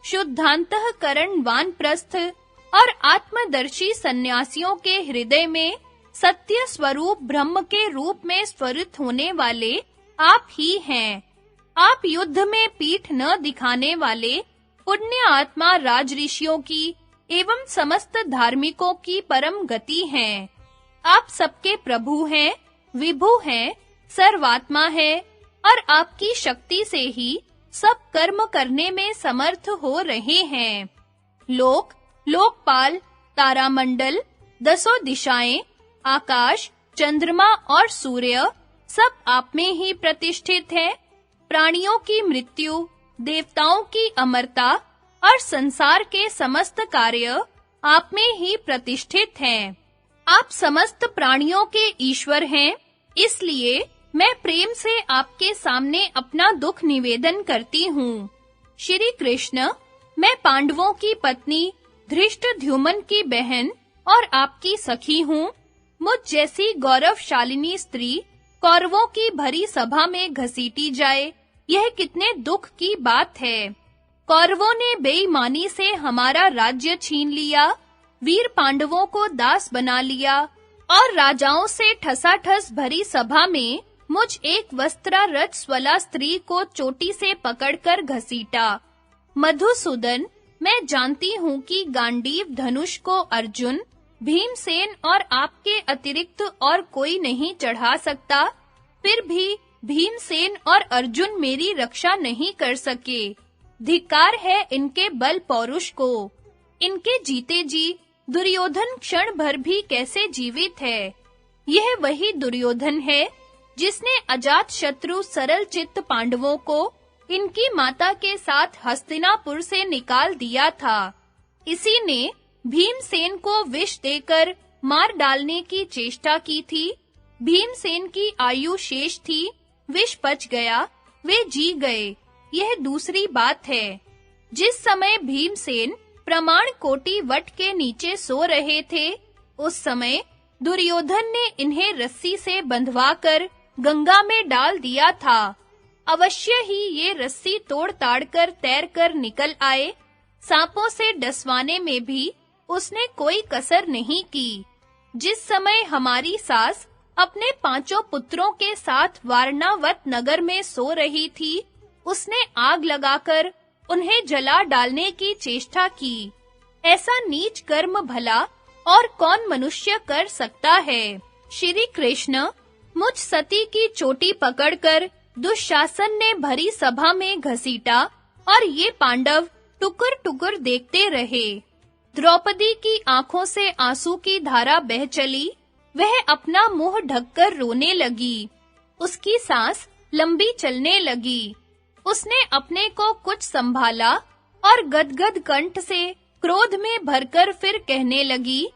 शुद्धांतःकरण वानप्रस्थ और आत्मदर्शी सन्यासियों के हृदय में सत्य स्वरूप ब्रह्म के रूप में स्फुरित होने वाले आप ही हैं। आप युद्ध में पीठ न दिखाने वाले पुण्य आत्मा राजऋषियों की एवं समस्त धार्मिकों की परम गति हैं। आप सबके प्रभु हैं, विभु हैं, सर्वात्मा हैं और आपकी शक्ति से ही सब कर्म करने में समर्थ हो रहे हैं। लोक, लोकपाल, तारामंडल, दसों दिशाएं, आकाश, चंद्रमा और सूर्य सब आप में ही प्रतिष्ठित है। प्राणियों की मृत्यु, देवताओं की अमरता और संसार के समस्त कार्य आप में ही प्रतिष्ठित हैं। आप समस्त प्राणियों के ईश्वर हैं, इसलिए मैं प्रेम से आपके सामने अपना दुख निवेदन करती हूँ। श्री कृष्ण, मैं पांडवों की पत्नी, धृष्टद्युम्न की बहन और आपकी सखी हूँ। मुझ जैसी गौरवशालिनी स्त्री कौरवों की भरी सभा में घसीटी जाए, यह कितने दुख की बात है। कौरवों ने बेईमानी से हमारा राज्य छीन लिया, वीर पांडवों को दास बना लिया और राजाओं से ठसाठस भरी सभा में मुझ एक वस्त्रारत स्वला स्त्री को चोटी से पकड़कर घसीटा। मधुसूदन, मैं जानती हूँ कि गांडीव धनुष को अर्जुन, भीमसेन और आपके अतिरिक्त और कोई नहीं चढ़ा सकता, फिर भी भीमसेन और अर्जुन मेरी रक्षा नहीं कर सके। धिक्कार है इनके बल पौरुष को। इनके जीते जी दुर्योधन क्षण भर भी कैसे जीवित है। यह वही दुर्योधन है जिसने अजात शत्रु सरल चित्त पांडवों को इनकी माता के साथ हस्तिनापुर से निकाल दिया था। इसी ने भीमसेन को विष देकर मार डालने की चेष्टा की थी। भीमसेन की आयु शेष थी, विष पच गया, वे जी गए। यह दूसरी बात है। जिस समय भीमसेन प्रमाण कोटि वट के नीचे सो रहे थे, उस समय दुर्योधन ने इन्हें रस्सी से बंधवाकर गंगा में डाल दिया था। अवश्य ही ये रस्सी तोड़-ताड़ कर तैर कर निकल आए। सांपों से डसवाने में भी उसने कोई कसर नहीं की। जिस समय हमारी सास अपने 5 पुत्रों के साथ वारणावत नगर में सो रही थी, उसने आग लगाकर उन्हें जला डालने की चेष्टा की। ऐसा नीच कर्म भला और कौन मनुष्य कर सकता है। श्री कृष्ण, मुझ सती की चोटी पकड़कर दुशासन ने भरी सभा में घसीटा और ये पांडव टुकुर-टुकुर देखते रहे। द्रौपदी की आंखों से आंसू की धारा बह चली। वह अपना मुंह ढककर रोने लगी। उसकी सांस लंबी चलने लगी। उसने अपने को कुछ संभाला और गदगद कंठ से क्रोध में भरकर फिर कहने लगी,